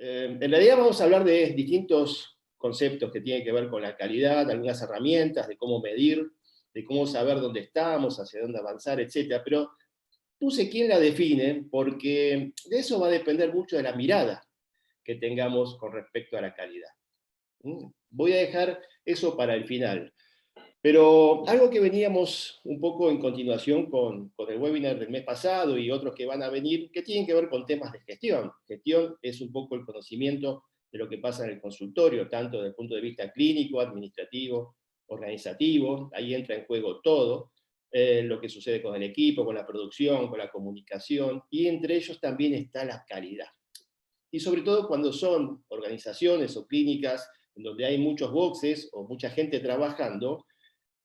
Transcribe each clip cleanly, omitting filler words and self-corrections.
En realidad vamos a hablar de distintos conceptos que tienen que ver con la calidad, algunas herramientas de cómo medir, de cómo saber dónde estamos, hacia dónde avanzar, etcétera. Pero puse quién la define, porque de eso va a depender mucho de la mirada que tengamos con respecto a la calidad. Voy a dejar eso para el final. Pero algo que veníamos un poco en continuación con el webinar del mes pasado y otros que van a venir, que tienen que ver con temas de gestión. Gestión es un poco el conocimiento de lo que pasa en el consultorio, tanto desde el punto de vista clínico, administrativo, organizativo, ahí entra en juego todo, lo que sucede con el equipo, con la producción, con la comunicación, y entre ellos también está la calidad. Y sobre todo cuando son organizaciones o clínicas en donde hay muchos boxes o mucha gente trabajando,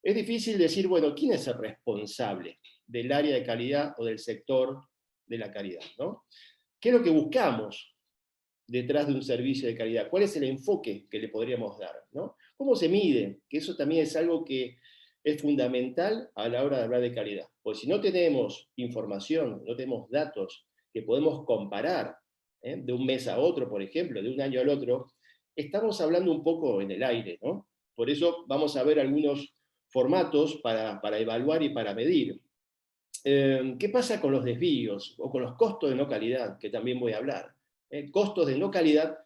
es difícil decir, bueno, ¿quién es el responsable del área de calidad o del sector de la calidad, ¿no? ¿Qué es lo que buscamos detrás de un servicio de calidad? ¿Cuál es el enfoque que le podríamos dar, ¿no? ¿Cómo se mide? Que eso también es algo que es fundamental a la hora de hablar de calidad. Pues si no tenemos información, no tenemos datos que podemos comparar, de un mes a otro, por ejemplo, de un año al otro, estamos hablando un poco en el aire, ¿no? Por eso vamos a ver algunos formatos para evaluar y para medir. ¿Qué pasa con los desvíos o con los costos de no calidad? Que también voy a hablar. Costos de no calidad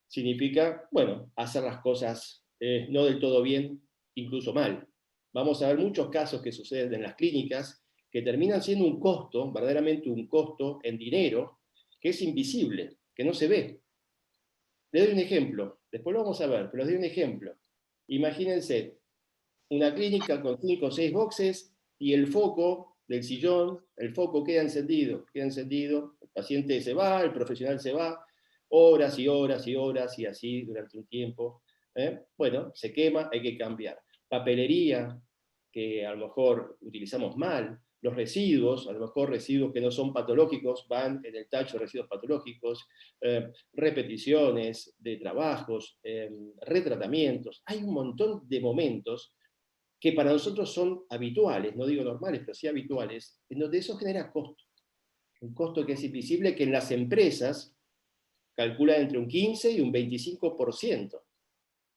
significa, bueno, hacer las cosas no del todo bien, incluso mal. Vamos a ver muchos casos que suceden en las clínicas que terminan siendo un costo, verdaderamente un costo en dinero, que es invisible, que no se ve. Le doy un ejemplo, después lo vamos a ver, pero les doy un ejemplo. Imagínense una clínica con 5 o 6 boxes y el foco del sillón, el foco queda encendido, el paciente se va, el profesional se va, horas y horas y horas y así durante un tiempo. Bueno, se quema, hay que cambiar. Papelería, que a lo mejor utilizamos mal, los residuos, a lo mejor residuos que no son patológicos, van en el tacho de residuos patológicos, repeticiones de trabajos, retratamientos. Hay un montón de momentos que para nosotros son habituales, no digo normales, pero sí habituales, en donde eso genera costo. Un costo que es invisible, que en las empresas calcula entre un 15 y un 25%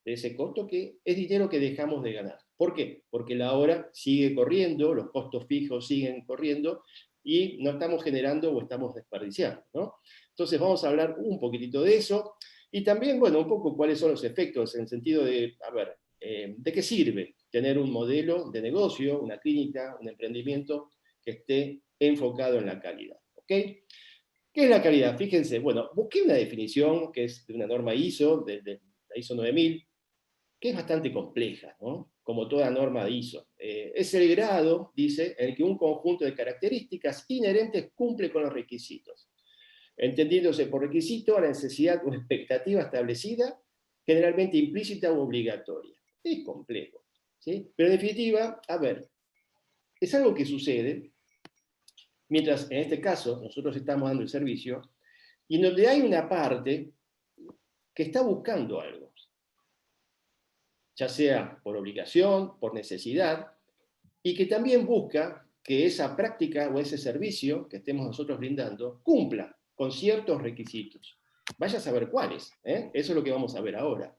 de ese costo, que es dinero que dejamos de ganar. ¿Por qué? Porque la hora sigue corriendo, los costos fijos siguen corriendo, y no estamos generando o estamos desperdiciando, ¿no? Entonces vamos a hablar un poquitito de eso, y también, bueno, un poco cuáles son los efectos, en el sentido de, a ver, ¿de qué sirve tener un modelo de negocio, una clínica, un emprendimiento que esté enfocado en la calidad? ¿Ok? ¿Qué es la calidad? Fíjense, bueno, busqué una definición que es de una norma ISO, de la ISO 9000, que es bastante compleja, ¿no? Como toda norma de ISO. Es el grado, dice, en el que un conjunto de características inherentes cumple con los requisitos, entendiéndose por requisito a la necesidad o expectativa establecida, generalmente implícita o obligatoria. Es complejo, ¿sí? Pero en definitiva, a ver, es algo que sucede mientras, en este caso, nosotros estamos dando el servicio, y en donde hay una parte que está buscando algo, ya sea por obligación, por necesidad, y que también busca que esa práctica o ese servicio que estemos nosotros brindando cumpla con ciertos requisitos. Vaya a saber cuáles, ¿eh? Eso es lo que vamos a ver ahora.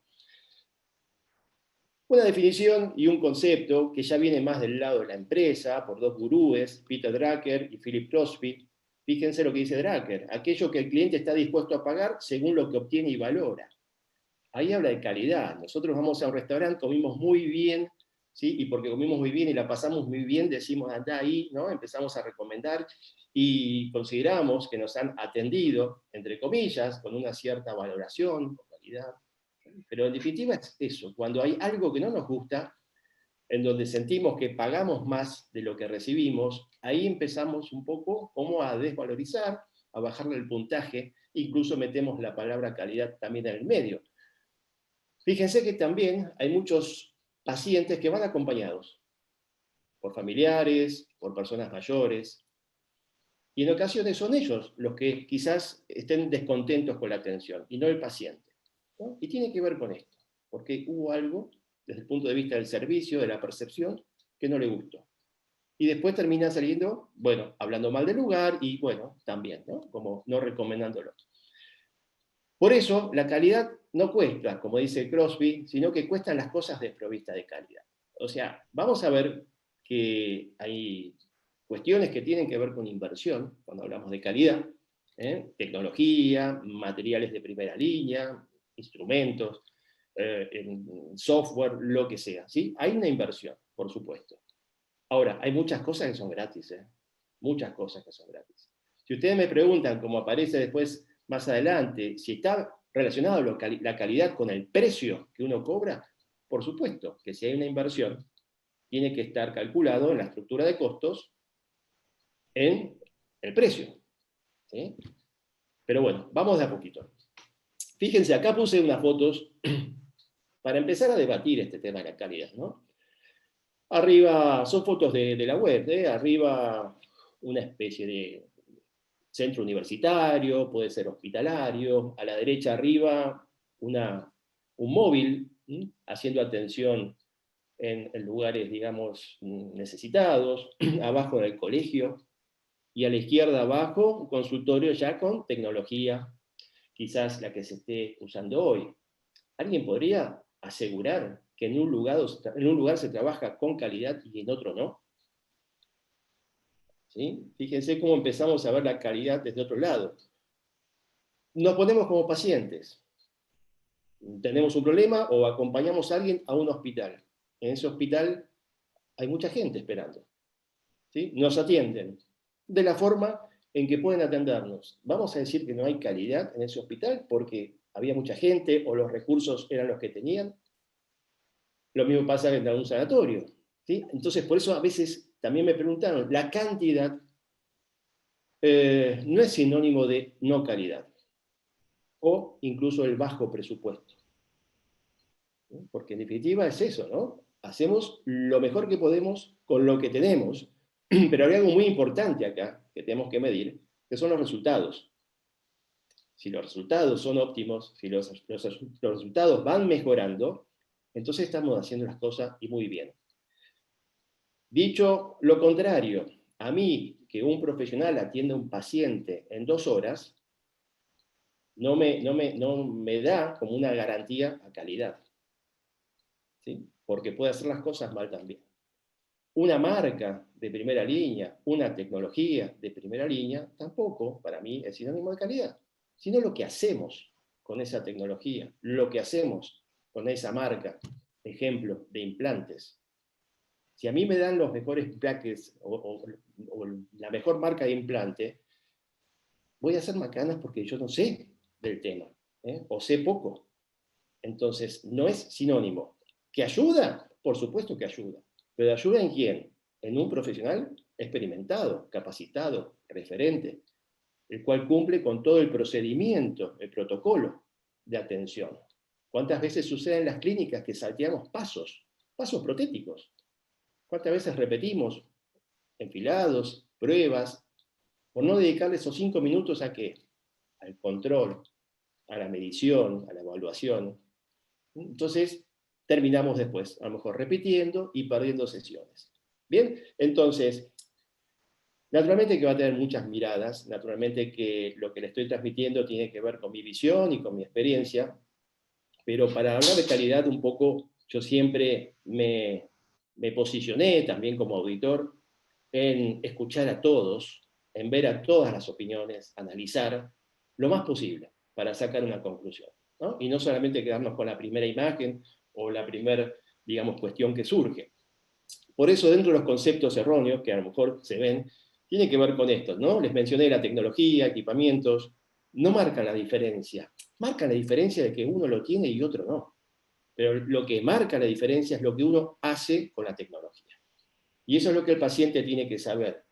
Una definición y un concepto que ya viene más del lado de la empresa, por dos gurúes, Peter Drucker y Philip Crosby. Fíjense lo que dice Drucker: aquello que el cliente está dispuesto a pagar según lo que obtiene y valora. Ahí habla de calidad. Nosotros vamos a un restaurante, comimos muy bien, ¿sí? Y porque comimos muy bien y la pasamos muy bien, decimos, anda ahí, ¿no? Empezamos a recomendar y consideramos que nos han atendido, entre comillas, con una cierta valoración, con calidad. Pero en definitiva es eso, cuando hay algo que no nos gusta, en donde sentimos que pagamos más de lo que recibimos, ahí empezamos un poco como a desvalorizar, a bajarle el puntaje, incluso metemos la palabra calidad también en el medio. Fíjense que también hay muchos pacientes que van acompañados por familiares, por personas mayores, y en ocasiones son ellos los que quizás estén descontentos con la atención, y no el paciente, ¿no? Y tiene que ver con esto, porque hubo algo, desde el punto de vista del servicio, de la percepción, que no le gustó. Y después termina saliendo, bueno, hablando mal del lugar, y bueno, también, ¿no? Como no recomendándolo. Por eso, la calidad no cuesta, como dice Crosby, sino que cuestan las cosas desprovistas de calidad. O sea, vamos a ver que hay cuestiones que tienen que ver con inversión, cuando hablamos de calidad, tecnología, materiales de primera línea, instrumentos, software, lo que sea. ¿Sí? Hay una inversión, por supuesto. Ahora, hay muchas cosas que son gratis, muchas cosas que son gratis. Si ustedes me preguntan, como aparece después más adelante, si está relacionado la calidad con el precio que uno cobra, por supuesto que si hay una inversión, tiene que estar calculado en la estructura de costos en el precio. ¿Sí? Pero bueno, vamos de a poquito. Fíjense, acá puse unas fotos para empezar a debatir este tema de la calidad, ¿no? Arriba son fotos de la web, arriba una especie de centro universitario, puede ser hospitalario, a la derecha arriba un móvil, haciendo atención en lugares, digamos, necesitados, abajo del colegio, y a la izquierda abajo un consultorio ya con tecnología, quizás la que se esté usando hoy. ¿Alguien podría asegurar que en un lugar se trabaja con calidad y en otro no? ¿Sí? Fíjense cómo empezamos a ver la calidad desde otro lado. Nos ponemos como pacientes. Tenemos un problema o acompañamos a alguien a un hospital. En ese hospital hay mucha gente esperando. ¿Sí? Nos atienden de la forma en que pueden atendernos. ¿Vamos a decir que no hay calidad en ese hospital porque había mucha gente o los recursos eran los que tenían? Lo mismo pasa en un sanatorio. ¿Sí? Entonces, por eso a veces también me preguntaron, la cantidad no es sinónimo de no calidad o incluso el bajo presupuesto. Porque en definitiva es eso, ¿no? Hacemos lo mejor que podemos con lo que tenemos, pero hay algo muy importante acá que tenemos que medir, que son los resultados. Si los resultados son óptimos, si los resultados van mejorando, entonces estamos haciendo las cosas y muy bien. Dicho lo contrario, a mí que un profesional atienda a un paciente en 2 horas, no me da como una garantía a calidad. ¿Sí? Porque puede hacer las cosas mal también. Una marca de primera línea, una tecnología de primera línea, tampoco para mí es sinónimo de calidad, sino lo que hacemos con esa tecnología, lo que hacemos con esa marca, ejemplo, de implantes. Si a mí me dan los mejores brackets o la mejor marca de implante, voy a hacer macanas porque yo no sé del tema, o sé poco. Entonces, no es sinónimo. ¿Que ayuda? Por supuesto que ayuda. ¿Pero ayuda en quién? En un profesional experimentado, capacitado, referente, el cual cumple con todo el procedimiento, el protocolo de atención. ¿Cuántas veces sucede en las clínicas que salteamos pasos protéticos? ¿Cuántas veces repetimos enfilados, pruebas, por no dedicarle esos 5 minutos a qué? Al control, a la medición, a la evaluación? Entonces, terminamos después, a lo mejor repitiendo y perdiendo sesiones. Bien, entonces, naturalmente que va a tener muchas miradas, naturalmente que lo que le estoy transmitiendo tiene que ver con mi visión y con mi experiencia, pero para hablar de calidad un poco, yo siempre me posicioné también como auditor en escuchar a todos, en ver a todas las opiniones, analizar lo más posible para sacar una conclusión, ¿no? Y no solamente quedarnos con la primera imagen o la primera, digamos, cuestión que surge. Por eso, dentro de los conceptos erróneos, que a lo mejor se ven, tiene que ver con esto, ¿no? Les mencioné la tecnología, equipamientos, no marcan la diferencia. Marcan la diferencia de que uno lo tiene y otro no. Pero lo que marca la diferencia es lo que uno hace con la tecnología. Y eso es lo que el paciente tiene que saber.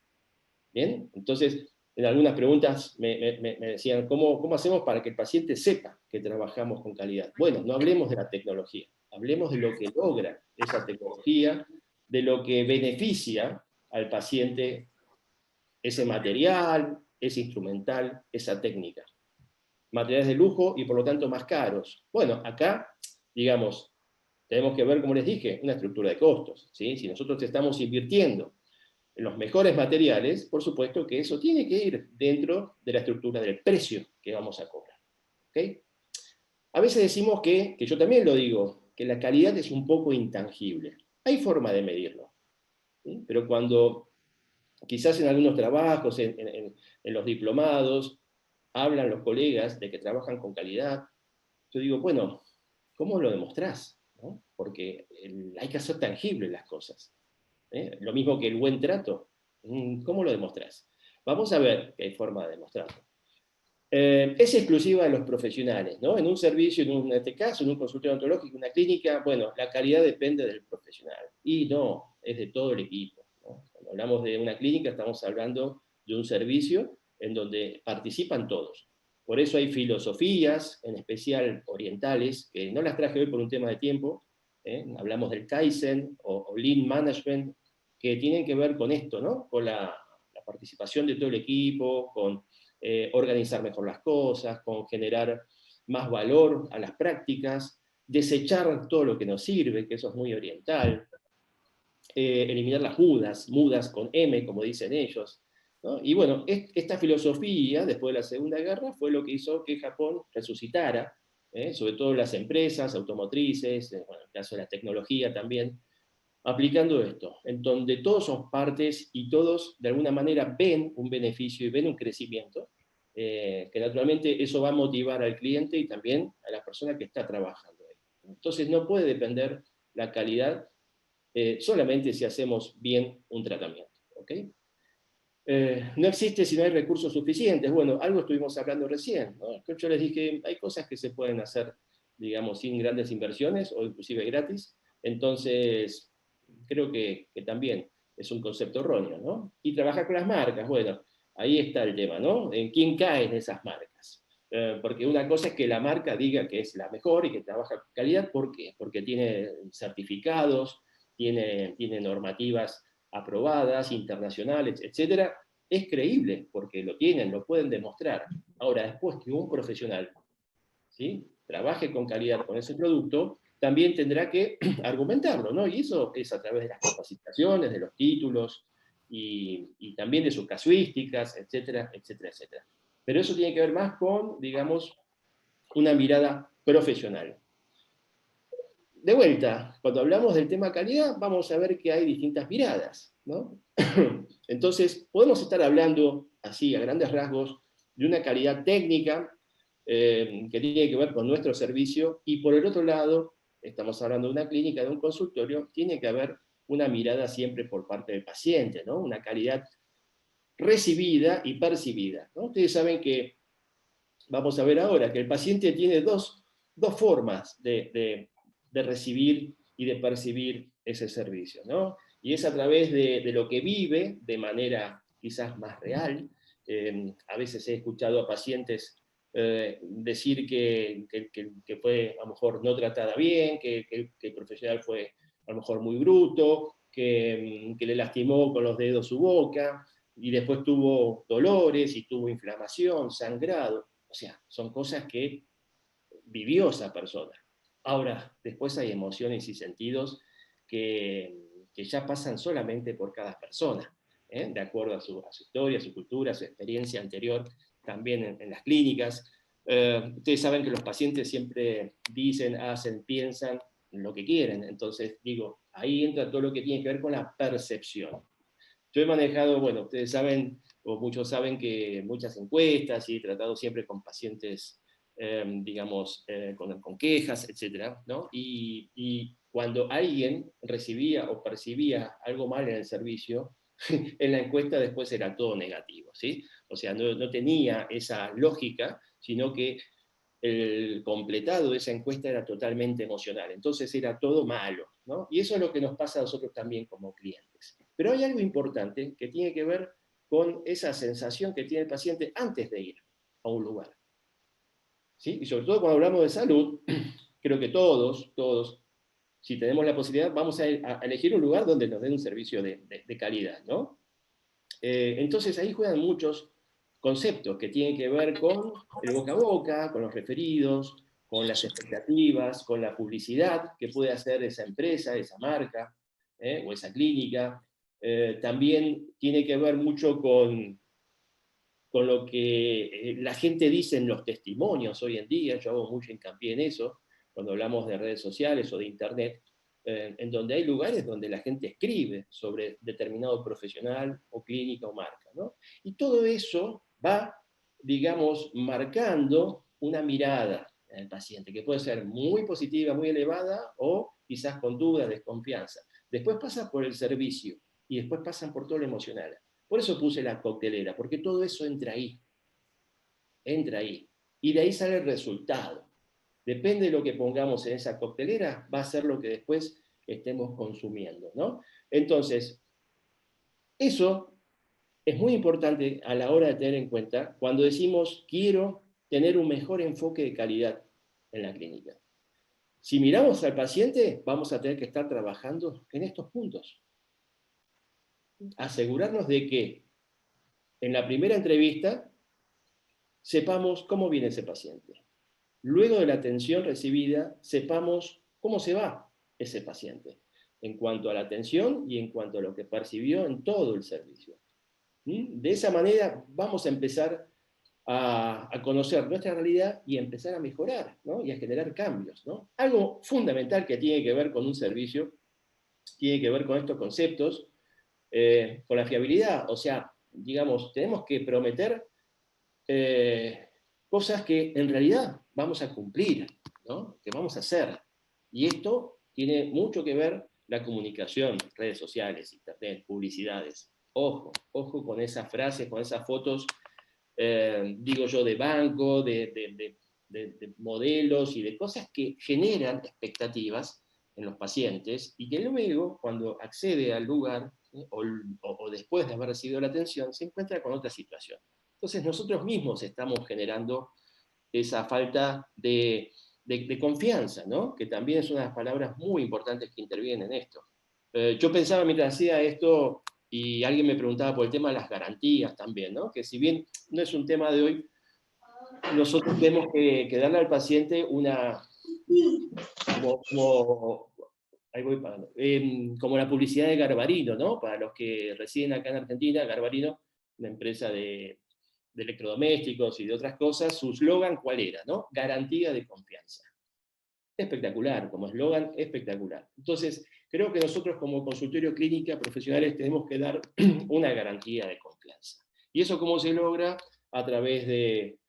¿Bien? Entonces, en algunas preguntas me decían, ¿cómo hacemos para que el paciente sepa que trabajamos con calidad? Bueno, no hablemos de la tecnología, hablemos de lo que logra esa tecnología, de lo que beneficia al paciente ese material, ese instrumental, esa técnica. Materiales de lujo y por lo tanto más caros. Bueno, acá, digamos, tenemos que ver, como les dije, una estructura de costos. ¿Sí? Si nosotros estamos invirtiendo en los mejores materiales, por supuesto que eso tiene que ir dentro de la estructura del precio que vamos a cobrar. ¿Okay? A veces decimos que yo también lo digo, que la calidad es un poco intangible. Hay forma de medirlo, ¿sí? Pero cuando quizás en algunos trabajos, en los diplomados, hablan los colegas de que trabajan con calidad, yo digo, bueno, ¿cómo lo demostrás? ¿No? Porque hay que hacer tangibles las cosas. Lo mismo que el buen trato. ¿Cómo lo demostrás? Vamos a ver que hay forma de demostrarlo. Es exclusiva de los profesionales, ¿no? En un servicio, en este caso, en un consultorio odontológico, una clínica, bueno, la calidad depende del profesional. Y no, es de todo el equipo, ¿no? Cuando hablamos de una clínica, estamos hablando de un servicio en donde participan todos. Por eso hay filosofías, en especial orientales, que no las traje hoy por un tema de tiempo, hablamos del Kaizen o Lean Management, que tienen que ver con esto, ¿no? Con la participación de todo el equipo, con organizar mejor las cosas, con generar más valor a las prácticas, desechar todo lo que nos sirve, que eso es muy oriental, eliminar las mudas con M, como dicen ellos. ¿No? Y bueno, esta filosofía, después de la Segunda Guerra, fue lo que hizo que Japón resucitara, sobre todo las empresas automotrices, bueno, en el caso de la tecnología también, aplicando esto, en donde todos son partes y todos de alguna manera ven un beneficio y ven un crecimiento, que naturalmente eso va a motivar al cliente y también a la persona que está trabajando ahí. Entonces no puede depender la calidad solamente si hacemos bien un tratamiento. ¿Okay? No existe si no hay recursos suficientes. Bueno, algo estuvimos hablando recién, ¿no? Yo les dije, hay cosas que se pueden hacer, digamos, sin grandes inversiones o inclusive gratis. Entonces, creo que también es un concepto erróneo, ¿no? Y trabajar con las marcas, bueno, ahí está el tema, ¿no? ¿En quién caen esas marcas? Porque una cosa es que la marca diga que es la mejor y que trabaja con calidad, ¿por qué? Porque tiene certificados, tiene normativas aprobadas, internacionales, etcétera, es creíble, porque lo tienen, lo pueden demostrar. Ahora, después que un profesional, ¿sí?, trabaje con calidad con ese producto, también tendrá que argumentarlo, ¿no? Y eso es a través de las capacitaciones, de los títulos, y también de sus casuísticas, etcétera, etcétera, etcétera. Pero eso tiene que ver más con, digamos, una mirada profesional. De vuelta, cuando hablamos del tema calidad, vamos a ver que hay distintas miradas, ¿no? Entonces, podemos estar hablando, así, a grandes rasgos, de una calidad técnica que tiene que ver con nuestro servicio, y por el otro lado, estamos hablando de una clínica, de un consultorio, tiene que haber una mirada siempre por parte del paciente, ¿no? Una calidad recibida y percibida, ¿no? Ustedes saben que, vamos a ver ahora, que el paciente tiene dos formas de recibir y de percibir ese servicio, ¿no? Y es a través de lo que vive de manera quizás más real. A veces he escuchado a pacientes decir que fue a lo mejor no tratada bien, que el profesional fue a lo mejor muy bruto, que le lastimó con los dedos su boca, y después tuvo dolores y tuvo inflamación, sangrado. O sea, son cosas que vivió esa persona. Ahora, después hay emociones y sentidos que ya pasan solamente por cada persona, de acuerdo a su historia, a su cultura, a su experiencia anterior, también en las clínicas. Ustedes saben que los pacientes siempre dicen, hacen, piensan lo que quieren. Entonces, digo, ahí entra todo lo que tiene que ver con la percepción. Yo he manejado, bueno, ustedes saben, o muchos saben, que muchas encuestas, y he tratado siempre con pacientes, digamos, con quejas, etc., ¿no? Y cuando alguien recibía o percibía algo mal en el servicio, en la encuesta después era todo negativo, ¿sí? O sea, no tenía esa lógica, sino que el completado de esa encuesta era totalmente emocional. Entonces era todo malo, ¿no? Y eso es lo que nos pasa a nosotros también como clientes. Pero hay algo importante que tiene que ver con esa sensación que tiene el paciente antes de ir a un lugar, ¿sí? Y sobre todo cuando hablamos de salud, creo que todos, si tenemos la posibilidad, vamos a elegir un lugar donde nos den un servicio de calidad, ¿no? Entonces ahí juegan muchos conceptos que tienen que ver con el boca a boca, con los referidos, con las expectativas, con la publicidad que puede hacer esa empresa, esa marca, o esa clínica. También tiene que ver mucho con con lo que la gente dice en los testimonios hoy en día. Yo hago mucho hincapié en eso, cuando hablamos de redes sociales o de internet, en donde hay lugares donde la gente escribe sobre determinado profesional o clínica o marca, ¿no? Y todo eso va, digamos, marcando una mirada en el paciente, que puede ser muy positiva, muy elevada, o quizás con duda, desconfianza. Después pasa por el servicio, y después pasan por todo lo emocional. Por eso puse la coctelera, porque todo eso entra ahí, y de ahí sale el resultado. Depende de lo que pongamos en esa coctelera, va a ser lo que después estemos consumiendo, ¿no? Entonces, eso es muy importante a la hora de tener en cuenta cuando decimos quiero tener un mejor enfoque de calidad en la clínica. Si miramos al paciente, vamos a tener que estar trabajando en estos puntos. Asegurarnos de que en la primera entrevista sepamos cómo viene ese paciente. Luego de la atención recibida, sepamos cómo se va ese paciente, en cuanto a la atención y en cuanto a lo que percibió en todo el servicio. De esa manera vamos a empezar a conocer nuestra realidad y a empezar a mejorar, ¿no? Y a generar cambios, ¿no? Algo fundamental que tiene que ver con un servicio, tiene que ver con estos conceptos, con la fiabilidad. O sea, digamos, tenemos que prometer cosas que en realidad vamos a cumplir, ¿no? Que vamos a hacer. Y esto tiene mucho que ver la comunicación, redes sociales, internet, publicidades. Ojo, ojo con esas frases, con esas fotos, digo yo, de banco, de modelos y de cosas que generan expectativas en los pacientes, y que luego, cuando accede al lugar, o después de haber recibido la atención, se encuentra con otra situación. Entonces nosotros mismos estamos generando esa falta de confianza, ¿no? Que también es una de las palabras muy importantes que intervienen en esto. Yo pensaba mientras hacía esto, y alguien me preguntaba por el tema de las garantías también, ¿no? Que si bien no es un tema de hoy, nosotros tenemos que darle al paciente una, como ahí voy parando, como la publicidad de Garbarino, ¿no? Para los que residen acá en Argentina, Garbarino, una empresa de electrodomésticos y de otras cosas, su eslogan, ¿cuál era? ¿No? Garantía de confianza. Espectacular, como eslogan, espectacular. Entonces, creo que nosotros como consultorio clínica profesionales tenemos que dar una garantía de confianza. ¿Y eso cómo se logra? A través de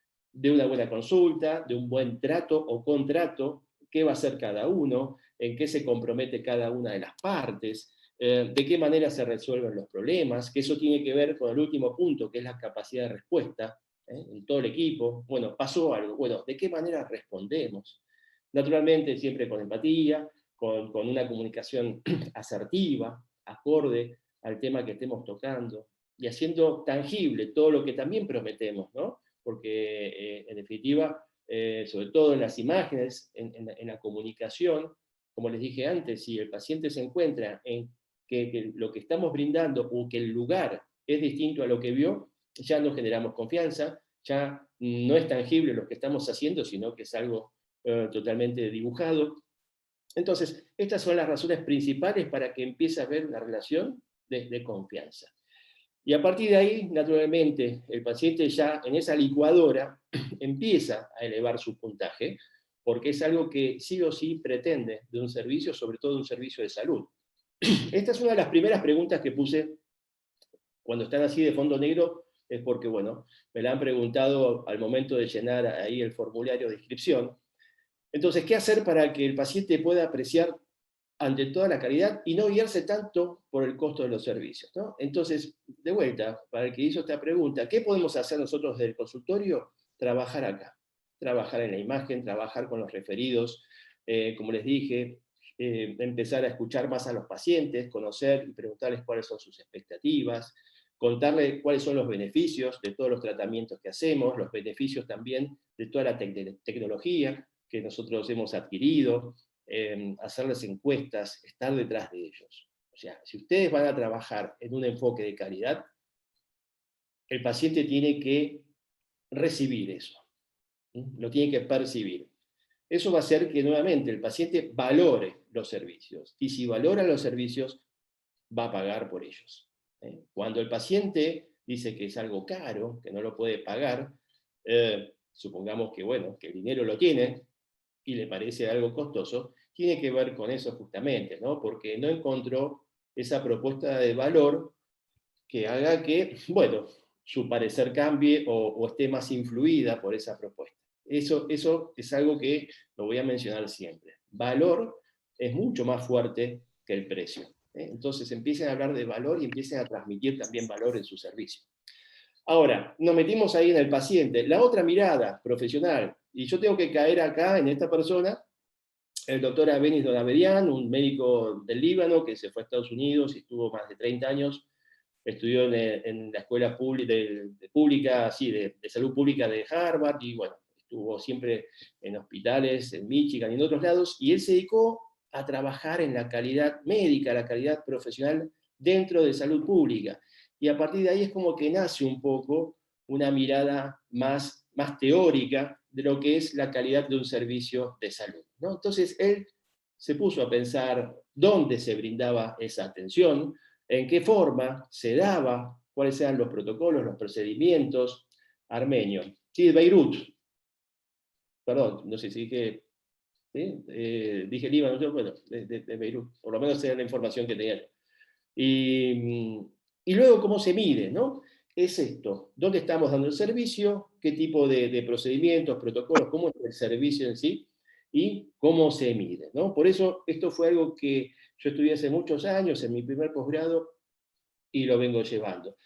una buena consulta, de un buen trato o contrato, qué va a hacer cada uno, en qué se compromete cada una de las partes, de qué manera se resuelven los problemas, que eso tiene que ver con el último punto, que es la capacidad de respuesta, en todo el equipo. Bueno, pasó algo, bueno, ¿de qué manera respondemos? Naturalmente, siempre con empatía, con una comunicación asertiva, acorde al tema que estemos tocando, y haciendo tangible todo lo que también prometemos, ¿no? Porque en definitiva, sobre todo en las imágenes, en la comunicación, como les dije antes, si el paciente se encuentra en que lo que estamos brindando o que el lugar es distinto a lo que vio, ya no generamos confianza, ya no es tangible lo que estamos haciendo, sino que es algo totalmente dibujado. Entonces, estas son las razones principales para que empiece a haber una relación de confianza. Y a partir de ahí, naturalmente, el paciente ya en esa licuadora empieza a elevar su puntaje, porque es algo que sí o sí pretende de un servicio, sobre todo de un servicio de salud. Esta es una de las primeras preguntas que puse cuando están así de fondo negro, es porque, bueno, me la han preguntado al momento de llenar ahí el formulario de inscripción. Entonces, ¿qué hacer para que el paciente pueda apreciar ante toda la calidad y no guiarse tanto por el costo de los servicios, ¿no? Entonces, de vuelta, para el que hizo esta pregunta, ¿qué podemos hacer nosotros desde el consultorio? Trabajar acá, trabajar en la imagen, trabajar con los referidos, como les dije, empezar a escuchar más a los pacientes, conocer y preguntarles cuáles son sus expectativas, contarles cuáles son los beneficios de todos los tratamientos que hacemos, los beneficios también de toda la tecnología que nosotros hemos adquirido, hacerles encuestas, estar detrás de ellos. O sea, si ustedes van a trabajar en un enfoque de calidad, el paciente tiene que recibir eso, lo tiene que percibir. Eso va a hacer que nuevamente el paciente valore los servicios, y si valora los servicios, va a pagar por ellos. Cuando el paciente dice que es algo caro, que no lo puede pagar, supongamos que, bueno, que el dinero lo tiene y le parece algo costoso, tiene que ver con eso justamente, ¿no? Porque no encontró esa propuesta de valor que haga que, bueno, su parecer cambie o esté más influida por esa propuesta. Eso es algo que lo voy a mencionar siempre. Valor es mucho más fuerte que el precio. Entonces empiecen a hablar de valor y empiecen a transmitir también valor en su servicio. Ahora, nos metimos ahí en el paciente. La otra mirada profesional, y yo tengo que caer acá en esta persona, el doctor Abenis Donavedian, un médico del Líbano que se fue a Estados Unidos y estuvo más de 30 años, estudió en la escuela pública, sí, de salud pública de Harvard, y bueno, estuvo siempre en hospitales, en Michigan y en otros lados, y él se dedicó a trabajar en la calidad médica, la calidad profesional dentro de salud pública. Y a partir de ahí es como que nace un poco una mirada más teórica de lo que es la calidad de un servicio de salud, ¿no? Entonces él se puso a pensar dónde se brindaba esa atención, en qué forma se daba, cuáles eran los protocolos, los procedimientos. Armenio. Sí, de Beirut. Perdón, no sé si dije, ¿sí? Dije Líbano, bueno, de Beirut, por lo menos era la información que tenía. Y luego, ¿cómo se mide? ¿No? Es esto, ¿dónde estamos dando el servicio? ¿Qué tipo de procedimientos, protocolos? ¿Cómo es el servicio en sí? Y cómo se mide, ¿no? Por eso, esto fue algo que yo estudié hace muchos años en mi primer posgrado y lo vengo llevando.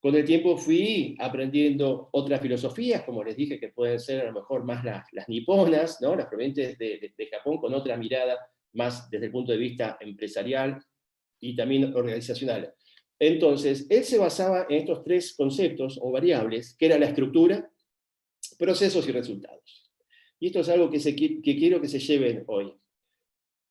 Con el tiempo fui aprendiendo otras filosofías, como les dije, que pueden ser a lo mejor más las niponas, ¿no? Las provenientes de Japón, con otra mirada más desde el punto de vista empresarial y también organizacional. Entonces, él se basaba en estos tres conceptos o variables, que era la estructura, procesos y resultados. Y esto es algo que quiero que se lleven hoy.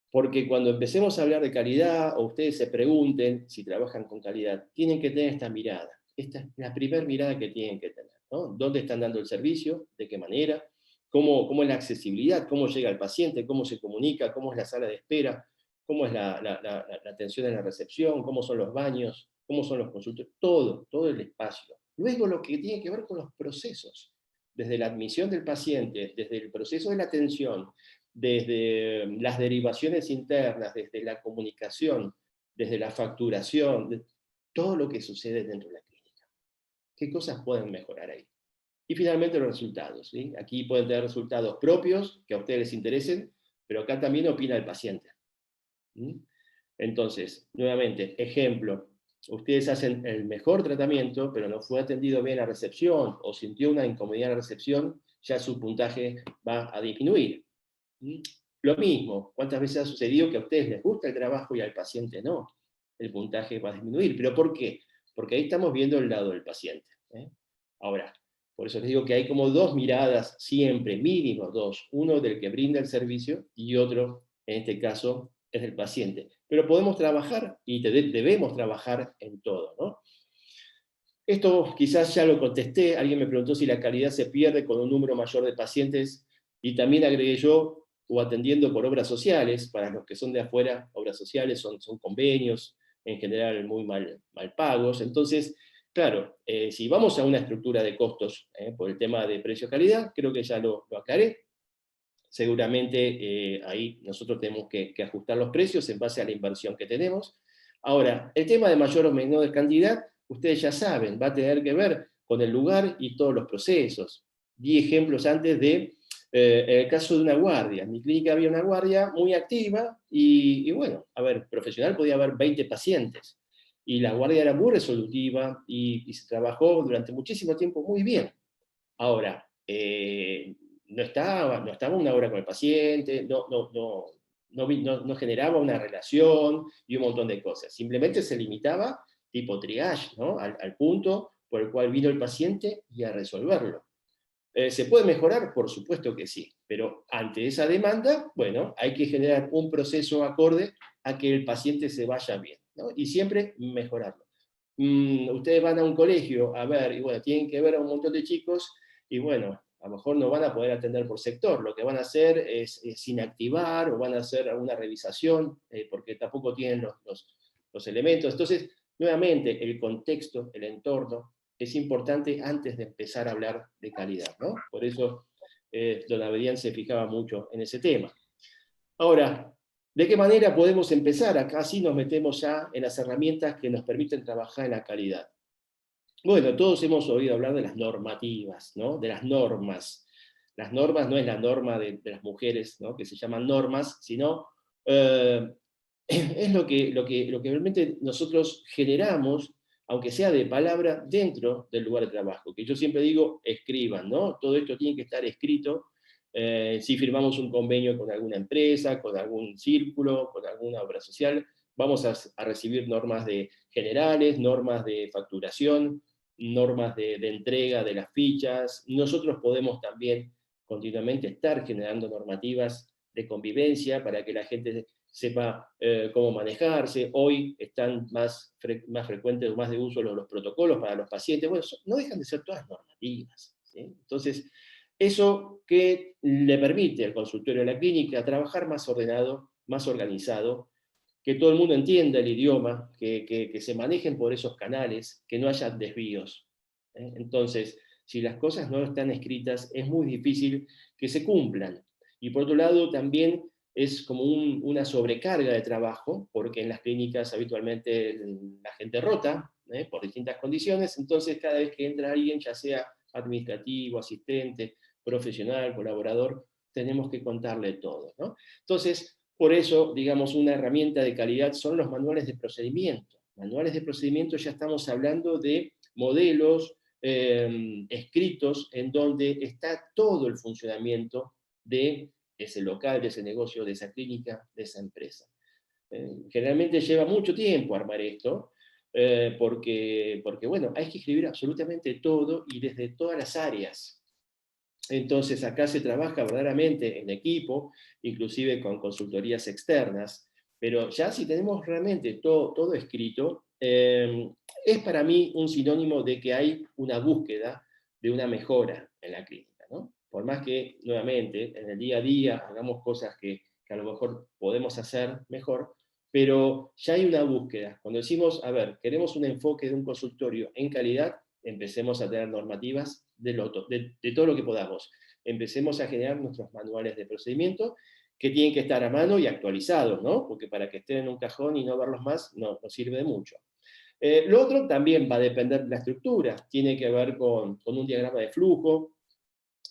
Porque cuando empecemos a hablar de calidad, o ustedes se pregunten si trabajan con calidad, tienen que tener esta mirada. Esta es la primera mirada que tienen que tener, ¿no? ¿Dónde están dando el servicio? ¿De qué manera? ¿Cómo es la accesibilidad? ¿Cómo llega el paciente? ¿Cómo se comunica? ¿Cómo es la sala de espera? ¿Cómo es la atención en la recepción? ¿Cómo son los baños? ¿Cómo son los consultorios? Todo el espacio. Luego lo que tiene que ver con los procesos, desde la admisión del paciente, desde el proceso de la atención, desde las derivaciones internas, desde la comunicación, desde la facturación, de todo lo que sucede dentro de la clínica. ¿Qué cosas pueden mejorar ahí? Y finalmente los resultados. ¿Sí? Aquí pueden tener resultados propios que a ustedes les interesen, pero acá también opina el paciente. ¿Mm? Entonces, nuevamente, ejemplo, ustedes hacen el mejor tratamiento, pero no fue atendido bien a recepción o sintió una incomodidad en la recepción, ya su puntaje va a disminuir. Lo mismo, ¿cuántas veces ha sucedido que a ustedes les gusta el trabajo y al paciente no? El puntaje va a disminuir. ¿Pero por qué? Porque ahí estamos viendo el lado del paciente. Ahora, por eso les digo que hay como dos miradas siempre, mínimo dos. Uno del que brinda el servicio y otro, en este caso, es del paciente. Pero podemos trabajar y debemos trabajar en todo, ¿no? Esto quizás ya lo contesté, alguien me preguntó si la calidad se pierde con un número mayor de pacientes, y también agregué yo, o atendiendo por obras sociales, para los que son de afuera, obras sociales son convenios, en general muy mal pagos. Entonces, claro, si vamos a una estructura de costos por el tema de precio-calidad, creo que ya lo aclaré. Seguramente ahí nosotros tenemos que ajustar los precios en base a la inversión que tenemos. Ahora, el tema de mayor o menor cantidad, ustedes ya saben, va a tener que ver con el lugar y todos los procesos. Di ejemplos antes de, el caso de una guardia. En mi clínica había una guardia muy activa y bueno, a ver, profesional podía haber 20 pacientes. Y la guardia era muy resolutiva y se trabajó durante muchísimo tiempo muy bien. Ahora, no estaba una hora con el paciente, no generaba una relación y un montón de cosas. Simplemente se limitaba tipo triage, ¿no? Al punto por el cual vino el paciente y a resolverlo. ¿Se puede mejorar? Por supuesto que sí, pero ante esa demanda, bueno, hay que generar un proceso acorde a que el paciente se vaya bien, ¿no? Y siempre mejorarlo. Ustedes van a un colegio a ver, y bueno, tienen que ver a un montón de chicos, y bueno, a lo mejor no van a poder atender por sector, lo que van a hacer es inactivar, o van a hacer alguna revisación, porque tampoco tienen los elementos. Entonces, nuevamente, el contexto, el entorno, es importante antes de empezar a hablar de calidad, ¿no? Por eso don Abedian se fijaba mucho en ese tema. Ahora, ¿de qué manera podemos empezar? Acá sí nos metemos ya en las herramientas que nos permiten trabajar en la calidad. Bueno, todos hemos oído hablar de las normativas, ¿no? De las normas. Las normas no es la norma de las mujeres, ¿no? Que se llaman normas, sino es lo que realmente nosotros generamos, aunque sea de palabra, dentro del lugar de trabajo. Que yo siempre digo, escriban, ¿no? Todo esto tiene que estar escrito. Si firmamos un convenio con alguna empresa, con algún círculo, con alguna obra social, vamos a recibir normas generales, normas de facturación, normas de entrega de las fichas. Nosotros podemos también continuamente estar generando normativas de convivencia para que la gente sepa cómo manejarse. Hoy están más frecuentes o más de uso los protocolos para los pacientes. Bueno, no dejan de ser todas normativas, ¿sí? Entonces, eso que le permite al consultorio de la clínica trabajar más ordenado, más organizado, que todo el mundo entienda el idioma, que se manejen por esos canales, que no haya desvíos. Entonces, si las cosas no están escritas, es muy difícil que se cumplan. Y por otro lado, también es como una sobrecarga de trabajo, porque en las clínicas habitualmente la gente rota, por distintas condiciones, entonces cada vez que entra alguien, ya sea administrativo, asistente, profesional, colaborador, tenemos que contarle todo, ¿no? Entonces, por eso, digamos, una herramienta de calidad son los manuales de procedimiento. Manuales de procedimiento, ya estamos hablando de modelos escritos en donde está todo el funcionamiento de ese local, de ese negocio, de esa clínica, de esa empresa. Generalmente lleva mucho tiempo armar esto, porque, bueno, hay que escribir absolutamente todo y desde todas las áreas. Entonces acá se trabaja verdaderamente en equipo, inclusive con consultorías externas, pero ya si tenemos realmente todo escrito, es para mí un sinónimo de que hay una búsqueda de una mejora en la clínica, ¿no? Por más que, nuevamente, en el día a día hagamos cosas que a lo mejor podemos hacer mejor, pero ya hay una búsqueda. Cuando decimos, a ver, queremos un enfoque de un consultorio en calidad, empecemos a tener normativas de todo lo que podamos. Empecemos a generar nuestros manuales de procedimiento que tienen que estar a mano y actualizados, ¿no? Porque para que estén en un cajón y no verlos más, no sirve de mucho. Lo otro también va a depender de la estructura, tiene que ver con un diagrama de flujo,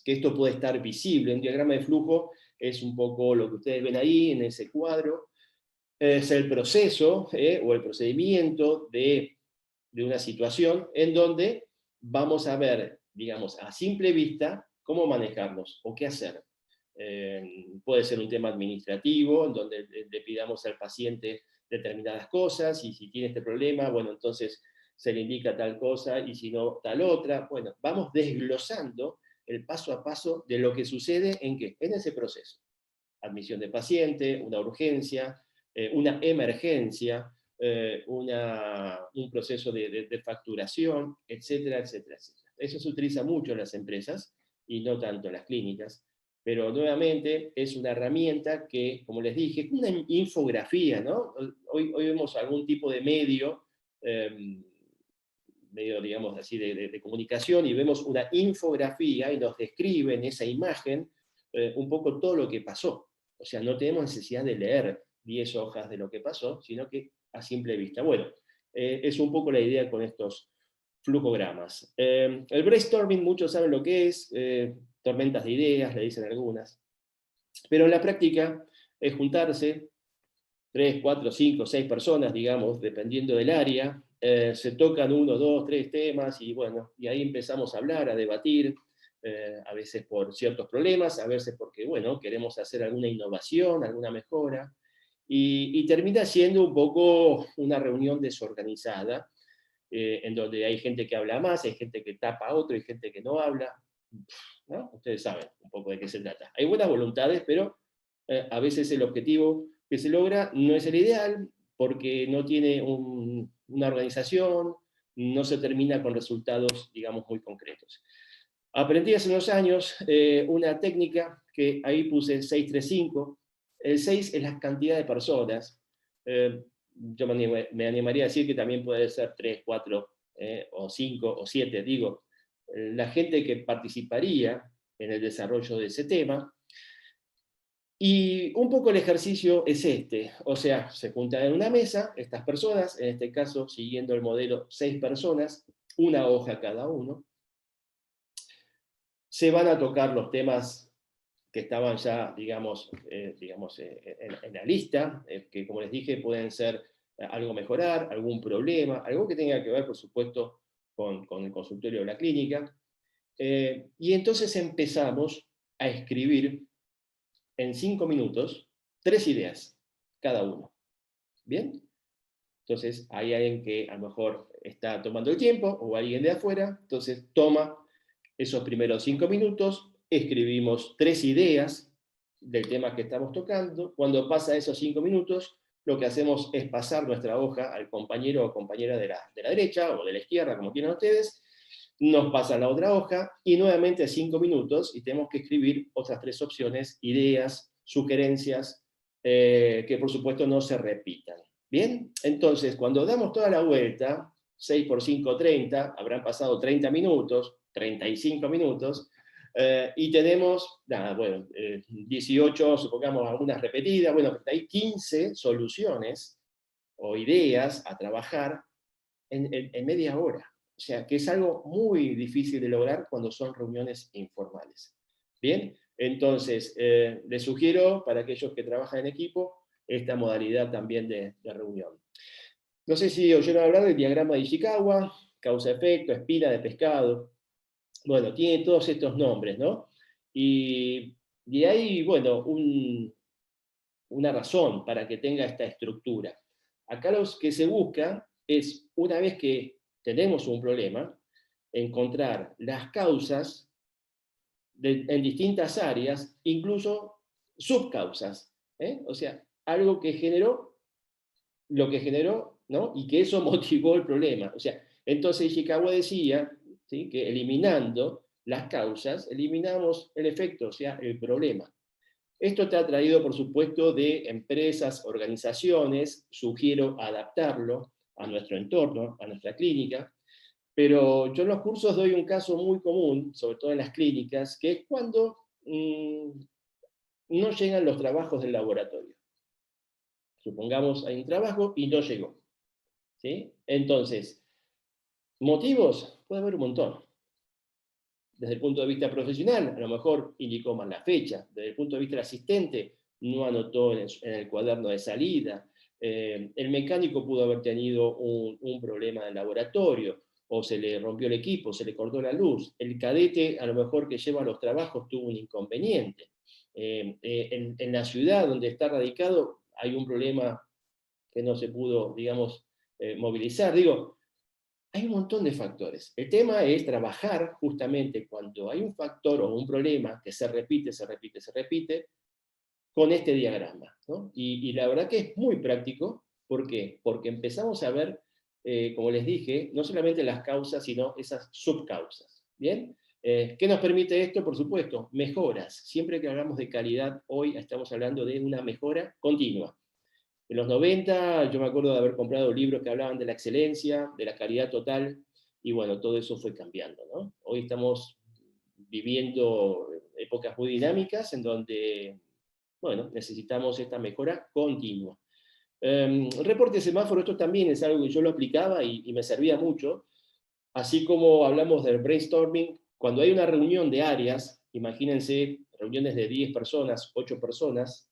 que esto puede estar visible. Un diagrama de flujo es un poco lo que ustedes ven ahí en ese cuadro, es el proceso o el procedimiento de una situación en donde vamos a ver, digamos, a simple vista, cómo manejarnos o qué hacer. Puede ser un tema administrativo, en donde le pidamos al paciente determinadas cosas, y si tiene este problema, bueno, entonces se le indica tal cosa, y si no, tal otra. Bueno, vamos desglosando el paso a paso de lo que sucede en qué, en ese proceso. Admisión de paciente, una urgencia, una emergencia, un proceso de facturación, etcétera, etcétera, etcétera. Eso se utiliza mucho en las empresas y no tanto en las clínicas, pero nuevamente es una herramienta que, como les dije, es una infografía, ¿no? Hoy vemos algún tipo de medio, digamos así, de comunicación, y vemos una infografía y nos describe en esa imagen un poco todo lo que pasó. O sea, no tenemos necesidad de leer 10 hojas de lo que pasó, sino que a simple vista. Bueno, es un poco la idea con estos flujogramas. El brainstorming, muchos saben lo que es, tormentas de ideas, le dicen algunas, pero en la práctica es juntarse 3, 4, 5, 6 personas, digamos, dependiendo del área, se tocan 1, 2, 3 temas, y bueno, y ahí empezamos a hablar, a debatir, a veces por ciertos problemas, a veces porque, bueno, queremos hacer alguna innovación, alguna mejora, y termina siendo un poco una reunión desorganizada, en donde hay gente que habla más, hay gente que tapa a otro, hay gente que no habla, ¿no? Ustedes saben un poco de qué se trata. Hay buenas voluntades, pero a veces el objetivo que se logra no es el ideal, porque no tiene una organización, no se termina con resultados, digamos, muy concretos. Aprendí hace unos años una técnica que ahí puse 635. El 6 es la cantidad de personas. yo me animaría a decir que también puede ser 3, 4, o 5 o 7, digo, la gente que participaría en el desarrollo de ese tema. Y un poco el ejercicio es este, o sea, se juntan en una mesa estas personas, en este caso siguiendo el modelo 6 personas, una hoja cada uno, se van a tocar los temas que estaban ya, en la lista, que como les dije pueden ser algo mejorar, algún problema, algo que tenga que ver, por supuesto, con el consultorio de la clínica. Y entonces empezamos a escribir en 5 minutos 3 ideas cada uno. ¿Bien? Entonces hay alguien que a lo mejor está tomando el tiempo o alguien de afuera, entonces toma esos primeros 5 minutos, escribimos 3 ideas del tema que estamos tocando. Cuando pasa esos 5 minutos, lo que hacemos es pasar nuestra hoja al compañero o compañera de la derecha o de la izquierda, como quieran ustedes, nos pasa la otra hoja y nuevamente 5 minutos y tenemos que escribir otras 3 opciones, ideas, sugerencias, que por supuesto no se repitan. Bien, entonces cuando damos toda la vuelta, 6 por 5, 30, habrán pasado 30 minutos, 35 minutos, y tenemos, 18, supongamos algunas repetidas, bueno, hay 15 soluciones o ideas a trabajar en media hora. O sea, que es algo muy difícil de lograr cuando son reuniones informales. Bien, entonces, les sugiero para aquellos que trabajan en equipo esta modalidad también de reunión. No sé si oyeron hablar del diagrama de Ishikawa, causa-efecto, espina de pescado. Bueno, tiene todos estos nombres, ¿no? Y hay, bueno, una razón para que tenga esta estructura. Acá lo que se busca es, una vez que tenemos un problema, encontrar las causas en distintas áreas, incluso subcausas. O sea, algo que generó lo que generó, ¿no? Y que eso motivó el problema. O sea, entonces Ishikawa decía, ¿sí?, que eliminando las causas, eliminamos el efecto, o sea, el problema. Esto te ha traído, por supuesto, de empresas, organizaciones, sugiero adaptarlo a nuestro entorno, a nuestra clínica, pero yo en los cursos doy un caso muy común, sobre todo en las clínicas, que es cuando no llegan los trabajos del laboratorio. Supongamos hay un trabajo y no llegó. ¿Sí? Entonces, motivos, puede haber un montón. Desde el punto de vista profesional, a lo mejor indicó mal la fecha. Desde el punto de vista del asistente, no anotó en el cuaderno de salida. El mecánico pudo haber tenido un problema de laboratorio, o se le rompió el equipo, se le cortó la luz. El cadete, a lo mejor que lleva los trabajos, tuvo un inconveniente. En la ciudad donde está radicado hay un problema que no se pudo, digamos, movilizar. Digo, hay un montón de factores. El tema es trabajar justamente cuando hay un factor o un problema que se repite, se repite, se repite, con este diagrama, ¿no? Y la verdad que es muy práctico. ¿Por qué? Porque empezamos a ver, como les dije, no solamente las causas, sino esas subcausas. ¿Bien? ¿Qué nos permite esto? Por supuesto, mejoras. Siempre que hablamos de calidad, hoy estamos hablando de una mejora continua. En los 90 yo me acuerdo de haber comprado libros que hablaban de la excelencia, de la calidad total, y bueno, todo eso fue cambiando, ¿no? Hoy estamos viviendo épocas muy dinámicas en donde, bueno, necesitamos esta mejora continua. Reporte de semáforo, esto también es algo que yo lo aplicaba y me servía mucho, así como hablamos del brainstorming, cuando hay una reunión de áreas, imagínense reuniones de 10 personas, 8 personas,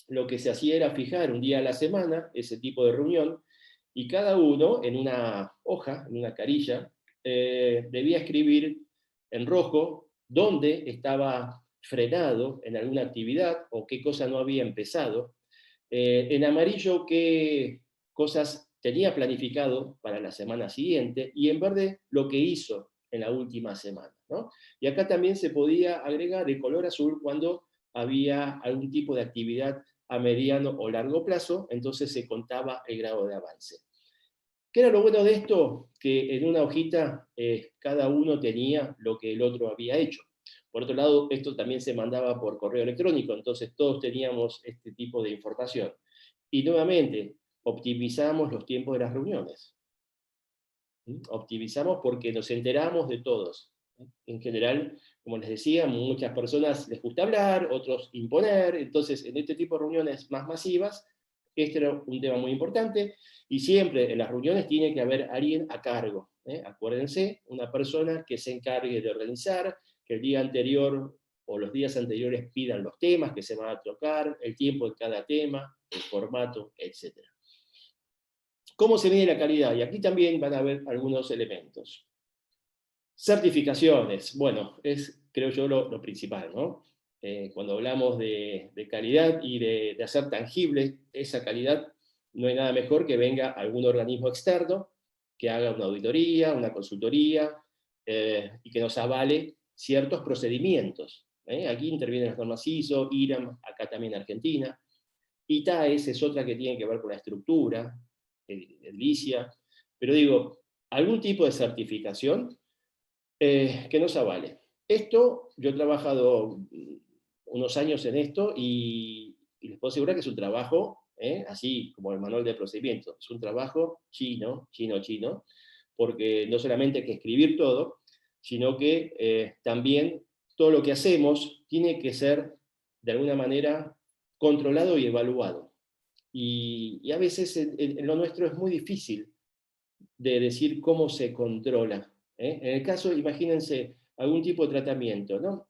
lo que se hacía era fijar un día a la semana ese tipo de reunión, y cada uno en una hoja, en una carilla, debía escribir en rojo dónde estaba frenado en alguna actividad o qué cosa no había empezado, en amarillo qué cosas tenía planificado para la semana siguiente, y en verde lo que hizo en la última semana, ¿no? Y acá también se podía agregar el color azul cuando había algún tipo de actividad a mediano o largo plazo, entonces se contaba el grado de avance. ¿Qué era lo bueno de esto? Que en una hojita cada uno tenía lo que el otro había hecho. Por otro lado, esto también se mandaba por correo electrónico, entonces todos teníamos este tipo de información. Y nuevamente, optimizamos los tiempos de las reuniones. Optimizamos porque nos enteramos de todos. En general, como les decía, muchas personas les gusta hablar, otros imponer, entonces en este tipo de reuniones más masivas, este era un tema muy importante, y siempre en las reuniones tiene que haber alguien a cargo. Acuérdense, una persona que se encargue de organizar, que el día anterior o los días anteriores pidan los temas que se van a tocar, el tiempo de cada tema, el formato, etc. ¿Cómo se mide la calidad? Y aquí también van a haber algunos elementos. Certificaciones, bueno, es creo yo lo principal, ¿no? Cuando hablamos de calidad y de hacer tangible esa calidad, no hay nada mejor que venga algún organismo externo que haga una auditoría, una consultoría, y que nos avale ciertos procedimientos. Aquí intervienen las normas ISO, IRAM, acá también Argentina. ITAES es otra que tiene que ver con la estructura, edilicia, pero digo, algún tipo de certificación que nos avale. Esto, yo he trabajado unos años en esto y les puedo asegurar que es un trabajo, así como el manual de procedimientos, es un trabajo chino, porque no solamente hay que escribir todo, sino que también todo lo que hacemos tiene que ser, de alguna manera, controlado y evaluado. Y a veces en lo nuestro es muy difícil de decir cómo se controla. En el caso, imagínense, algún tipo de tratamiento, ¿no?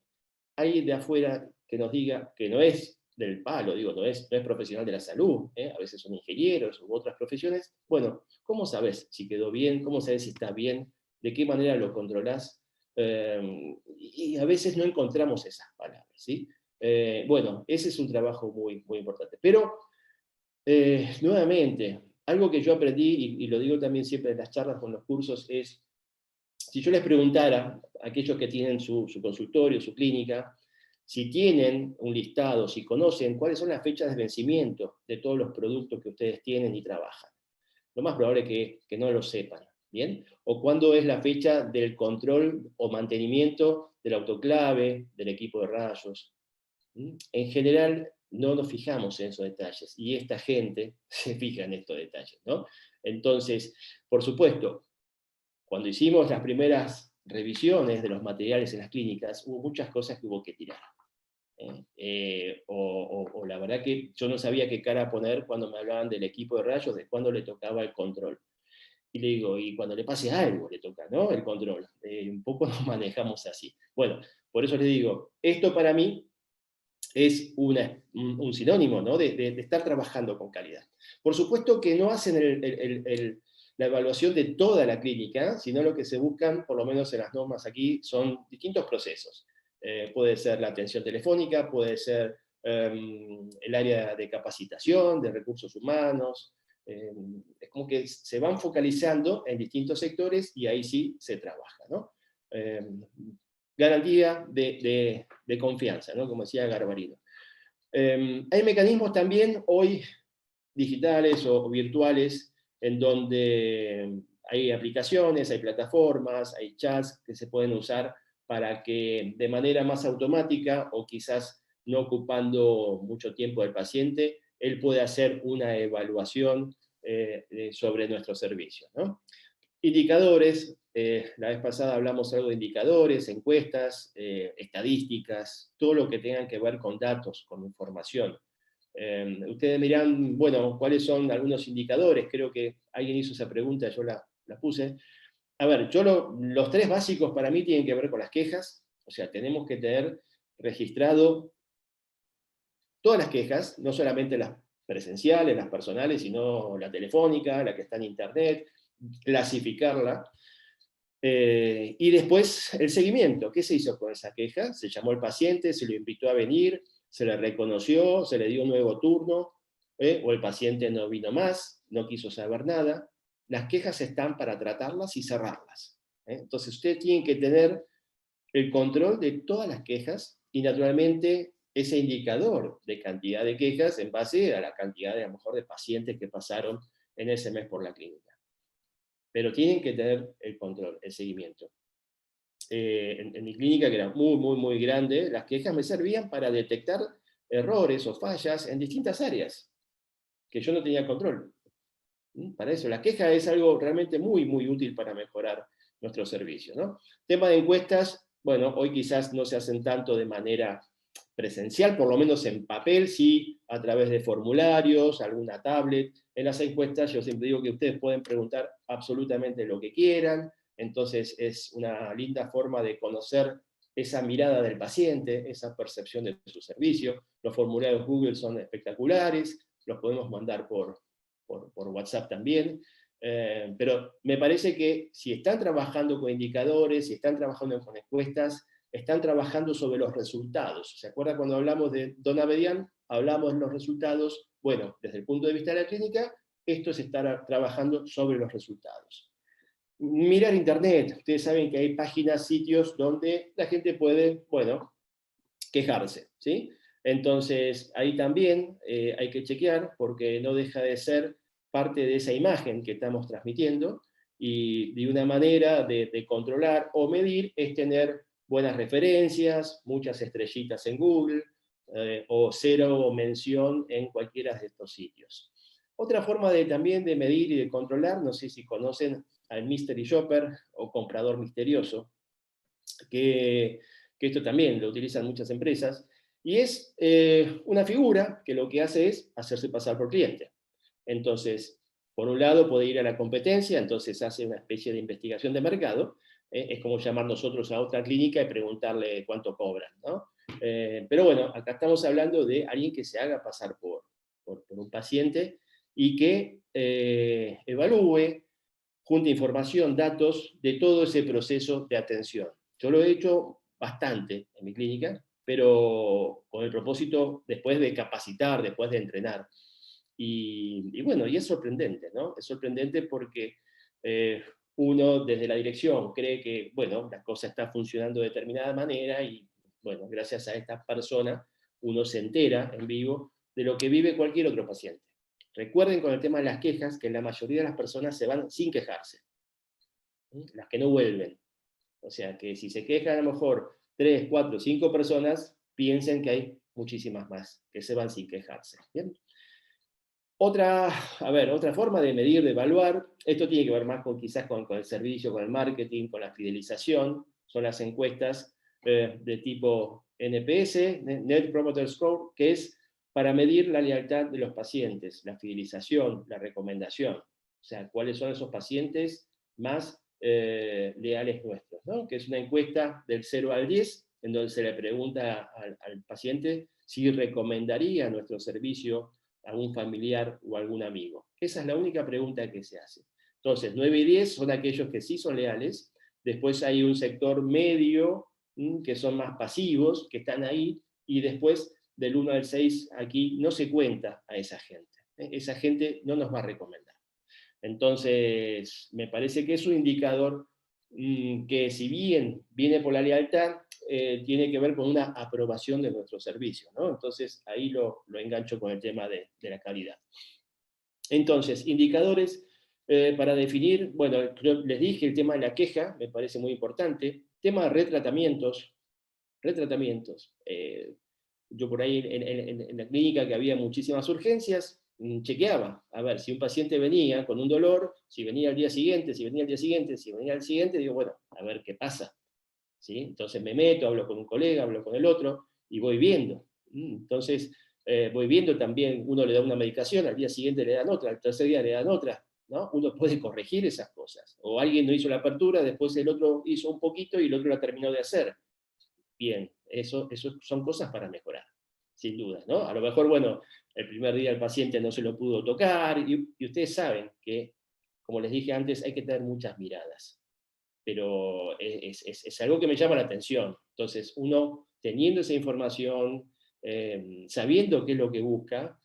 Hay de afuera que nos diga que no es del palo, digo, no es profesional de la salud, a veces son ingenieros u otras profesiones. Bueno, ¿cómo sabes si quedó bien? ¿Cómo sabes si está bien? ¿De qué manera lo controlás? Y a veces no encontramos esas palabras, ¿sí? Bueno, ese es un trabajo muy, muy importante. Pero, nuevamente, algo que yo aprendí, y lo digo también siempre en las charlas con los cursos, es, si yo les preguntara a aquellos que tienen su consultorio, su clínica, si tienen un listado, si conocen cuáles son las fechas de vencimiento de todos los productos que ustedes tienen y trabajan, lo más probable es que no lo sepan, ¿bien? O cuándo es la fecha del control o mantenimiento del autoclave, del equipo de rayos. En general, no nos fijamos en esos detalles, y esta gente se fija en estos detalles, ¿no? Entonces, por supuesto, cuando hicimos las primeras revisiones de los materiales en las clínicas, hubo muchas cosas que hubo que tirar. O la verdad que yo no sabía qué cara poner cuando me hablaban del equipo de rayos, de cuándo le tocaba el control. Y le digo, y cuando le pase algo le toca, ¿no? El control. Un poco nos manejamos así. Bueno, por eso les digo, esto para mí es un sinónimo, ¿no? de estar trabajando con calidad. Por supuesto que no hacen la evaluación de toda la clínica, sino lo que se buscan, por lo menos en las normas aquí, son distintos procesos. Puede ser la atención telefónica, puede ser el área de capacitación, de recursos humanos. Es como que se van focalizando en distintos sectores y ahí sí se trabaja, ¿no? Garantía de confianza, ¿no? Como decía Garbarino. Hay mecanismos también hoy digitales o virtuales en donde hay aplicaciones, hay plataformas, hay chats que se pueden usar para que de manera más automática o quizás no ocupando mucho tiempo del paciente, él puede hacer una evaluación sobre nuestro servicio, ¿no? Indicadores, la vez pasada hablamos algo de indicadores, encuestas, estadísticas, todo lo que tengan que ver con datos, con información. Ustedes dirán, bueno, ¿cuáles son algunos indicadores? Creo que alguien hizo esa pregunta, yo la puse. A ver, los tres básicos para mí tienen que ver con las quejas, o sea, tenemos que tener registrado todas las quejas, no solamente las presenciales, las personales, sino la telefónica, la que está en internet, clasificarla. Y después el seguimiento. ¿Qué se hizo con esa queja? Se llamó al paciente, se lo invitó a venir, se le reconoció, se le dio un nuevo turno, o el paciente no vino más, no quiso saber nada. Las quejas están para tratarlas y cerrarlas. Entonces ustedes tienen que tener el control de todas las quejas y naturalmente ese indicador de cantidad de quejas en base a la cantidad de, a lo mejor, de pacientes que pasaron en ese mes por la clínica. Pero tienen que tener el control, el seguimiento. En mi clínica, que era muy, muy, muy grande, las quejas me servían para detectar errores o fallas en distintas áreas, que yo no tenía control. Para eso, la queja es algo realmente muy, muy útil para mejorar nuestro servicio, ¿no? Tema de encuestas, bueno, hoy quizás no se hacen tanto de manera presencial, por lo menos en papel, sí, a través de formularios, alguna tablet. En las encuestas yo siempre digo que ustedes pueden preguntar absolutamente lo que quieran, entonces es una linda forma de conocer esa mirada del paciente, esa percepción de su servicio. Los formularios Google son espectaculares, los podemos mandar por WhatsApp también. Pero me parece que si están trabajando con indicadores, si están trabajando con encuestas, están trabajando sobre los resultados. ¿Se acuerda cuando hablamos de Donna Bedian? Hablamos de los resultados. Bueno, desde el punto de vista de la clínica, esto es estar trabajando sobre los resultados. Mirar internet. Ustedes saben que hay páginas, sitios donde la gente puede, bueno, quejarse, ¿sí? Entonces, ahí también hay que chequear, porque no deja de ser parte de esa imagen que estamos transmitiendo, y de una manera de controlar o medir es tener buenas referencias, muchas estrellitas en Google, o cero mención en cualquiera de estos sitios. Otra forma también de medir y de controlar, no sé si conocen al Mystery Shopper o comprador misterioso, que esto también lo utilizan muchas empresas, y es una figura que lo que hace es hacerse pasar por cliente. Entonces, por un lado puede ir a la competencia, entonces hace una especie de investigación de mercado, es como llamar nosotros a otra clínica y preguntarle cuánto cobran, ¿no? Pero bueno, acá estamos hablando de alguien que se haga pasar por un paciente y que evalúe, junte información, datos de todo ese proceso de atención. Yo lo he hecho bastante en mi clínica, pero con el propósito después de capacitar, después de entrenar. Y bueno, y es sorprendente, ¿no? Es sorprendente porque uno desde la dirección cree que, bueno, la cosa está funcionando de determinada manera y, bueno, gracias a esta persona uno se entera en vivo de lo que vive cualquier otro paciente. Recuerden con el tema de las quejas que la mayoría de las personas se van sin quejarse, las que no vuelven. O sea que si se quejan a lo mejor 3, 4, 5 personas, piensen que hay muchísimas más que se van sin quejarse. ¿Bien? Otra forma de medir, de evaluar, esto tiene que ver más quizás con el servicio, con el marketing, con la fidelización, son las encuestas de tipo NPS, Net Promoter Score, que es para medir la lealtad de los pacientes, la fidelización, la recomendación. O sea, cuáles son esos pacientes más leales nuestros, ¿no? Que es una encuesta del 0 al 10, en donde se le pregunta al paciente si recomendaría nuestro servicio a un familiar o algún amigo. Esa es la única pregunta que se hace. Entonces, 9 y 10 son aquellos que sí son leales, después hay un sector medio, que son más pasivos, que están ahí, y después del 1 al 6 aquí no se cuenta a esa gente. Esa gente no nos va a recomendar. Entonces, me parece que es un indicador que si bien viene por la lealtad, tiene que ver con una aprobación de nuestro servicio, ¿no? Entonces, ahí lo engancho con el tema de la calidad. Entonces, indicadores para definir, bueno, les dije el tema de la queja, me parece muy importante. Tema de retratamientos. Yo por ahí en la clínica que había muchísimas urgencias, chequeaba, a ver, si un paciente venía con un dolor, si venía al día siguiente, si venía al día siguiente, si venía al siguiente, digo, bueno, a ver qué pasa. ¿Sí? Entonces me meto, hablo con un colega, hablo con el otro, y voy viendo. Entonces, voy viendo también, uno le da una medicación, al día siguiente le dan otra, al tercer día le dan otra, ¿no? Uno puede corregir esas cosas. O alguien no hizo la apertura, después el otro hizo un poquito y el otro la terminó de hacer. Bien, eso son cosas para mejorar, sin duda, ¿no? A lo mejor, bueno, el primer día el paciente no se lo pudo tocar, y ustedes saben que, como les dije antes, hay que tener muchas miradas, pero es algo que me llama la atención. Entonces, uno teniendo esa información, sabiendo qué es lo que busca,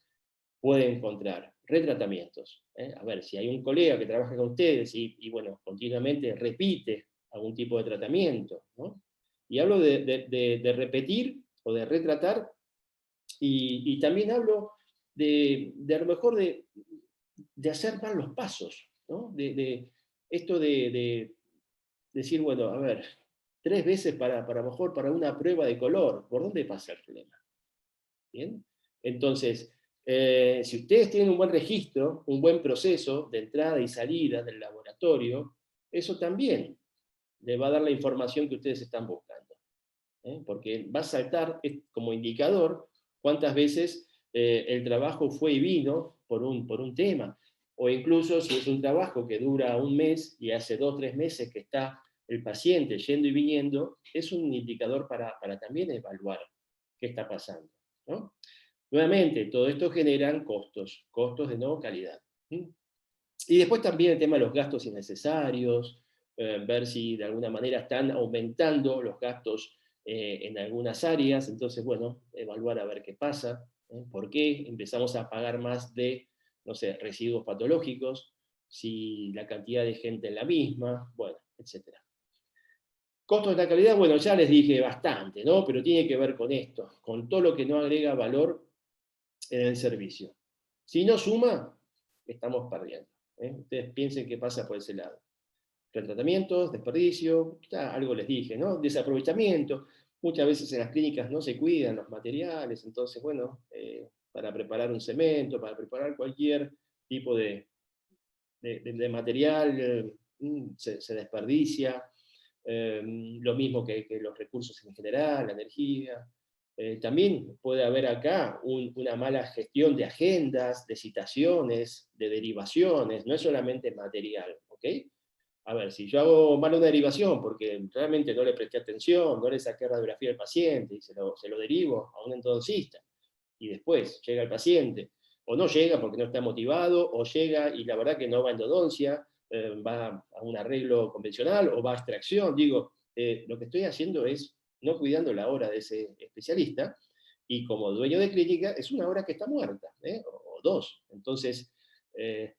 puede encontrar retratamientos. A ver, si hay un colega que trabaja con ustedes bueno, continuamente repite algún tipo de tratamiento, ¿no? Y hablo de repetir o de retratar, y también hablo a lo mejor de hacer mal los pasos, ¿no? Esto de decir, bueno, a ver, 3 veces para a lo mejor para una prueba de color, ¿por dónde pasa el problema? ¿Bien? Entonces, Si ustedes tienen un buen registro, un buen proceso de entrada y salida del laboratorio, eso también les va a dar la información que ustedes están buscando. Porque va a saltar como indicador cuántas veces el trabajo fue y vino por un tema. O incluso si es un trabajo que dura un mes y hace 2 o 3 meses que está el paciente yendo y viniendo, es un indicador para también evaluar qué está pasando, ¿no? Nuevamente, todo esto generan costos, costos de no calidad. Y después también el tema de los gastos innecesarios, ver si de alguna manera están aumentando los gastos en algunas áreas, entonces, bueno, evaluar a ver qué pasa, por qué empezamos a pagar más de, no sé, residuos patológicos, si la cantidad de gente es la misma, bueno, etc. Costos de la calidad, bueno, ya les dije bastante, ¿no? Pero tiene que ver con esto, con todo lo que no agrega valor en el servicio. Si no suma, estamos perdiendo. Ustedes piensen qué pasa por ese lado. Retratamientos, desperdicio, ya algo les dije, ¿no? Desaprovechamiento. Muchas veces en las clínicas no se cuidan los materiales, entonces, bueno, para preparar un cemento, para preparar cualquier tipo de material, se desperdicia. Lo mismo que los recursos en general, la energía. También puede haber acá una mala gestión de agendas, de citaciones, de derivaciones, no es solamente material, ¿ok? A ver, si yo hago mal una derivación porque realmente no le presté atención, no le saqué radiografía al paciente y se lo derivo a un endodoncista, y después llega el paciente, o no llega porque no está motivado, o llega y la verdad que no va a endodoncia, va a un arreglo convencional o va a extracción, digo, lo que estoy haciendo es no cuidando la hora de ese especialista, y como dueño de clínica es una hora que está muerta, o dos. Entonces,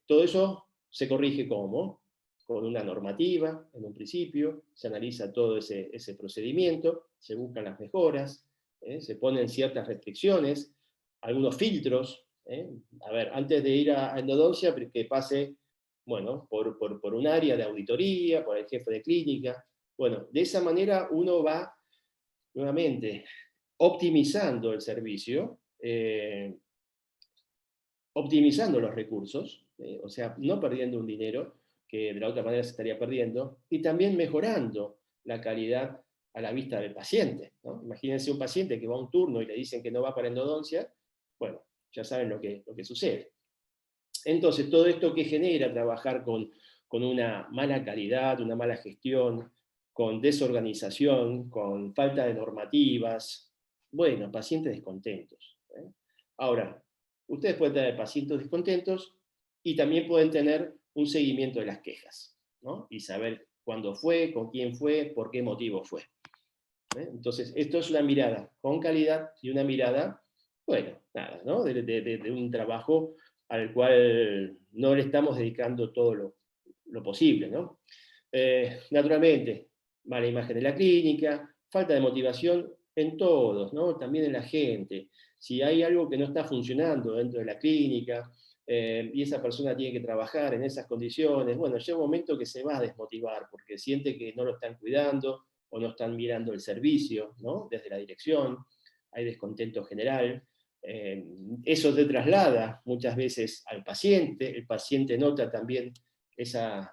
todo eso se corrige ¿cómo? Con una normativa, en un principio, se analiza todo ese procedimiento, se buscan las mejoras, se ponen ciertas restricciones, algunos filtros. A ver, antes de ir a endodoncia, que pase, bueno, por un área de auditoría, por el jefe de clínica. Bueno, de esa manera uno va, nuevamente, optimizando el servicio, optimizando los recursos, o sea, no perdiendo un dinero que de la otra manera se estaría perdiendo, y también mejorando la calidad a la vista del paciente, ¿no? Imagínense un paciente que va a un turno y le dicen que no va para endodoncia, bueno, ya saben lo que sucede. Entonces, todo esto que genera trabajar con una mala calidad, una mala gestión, con desorganización, con falta de normativas, bueno, pacientes descontentos. Ahora, ustedes pueden tener pacientes descontentos y también pueden tener un seguimiento de las quejas, ¿no? Y saber cuándo fue, con quién fue, por qué motivo fue. Entonces, esto es una mirada con calidad y una mirada, bueno, nada, ¿no? De un trabajo al cual no le estamos dedicando todo lo posible, ¿no? Naturalmente, mala imagen de la clínica, falta de motivación en todos, ¿no? También en la gente. Si hay algo que no está funcionando dentro de la clínica, y esa persona tiene que trabajar en esas condiciones, bueno, llega un momento que se va a desmotivar porque siente que no lo están cuidando o no están mirando el servicio, ¿no? Desde la dirección, hay descontento general. Eso se traslada muchas veces al paciente, el paciente nota también esa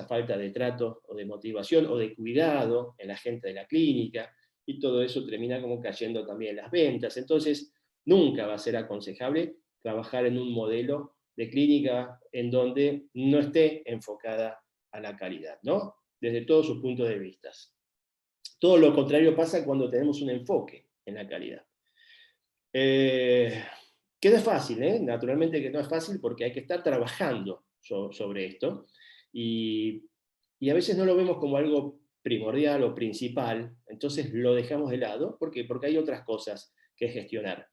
falta de trato o de motivación o de cuidado en la gente de la clínica, y todo eso termina como cayendo también en las ventas. Entonces, nunca va a ser aconsejable trabajar en un modelo de clínica en donde no esté enfocada a la calidad, ¿no? Desde todos sus puntos de vista. Todo lo contrario pasa cuando tenemos un enfoque en la calidad. Que no es fácil, naturalmente que no es fácil porque hay que estar trabajando sobre esto, y, y a veces no lo vemos como algo primordial o principal, entonces lo dejamos de lado. ¿Por qué? Porque hay otras cosas que gestionar.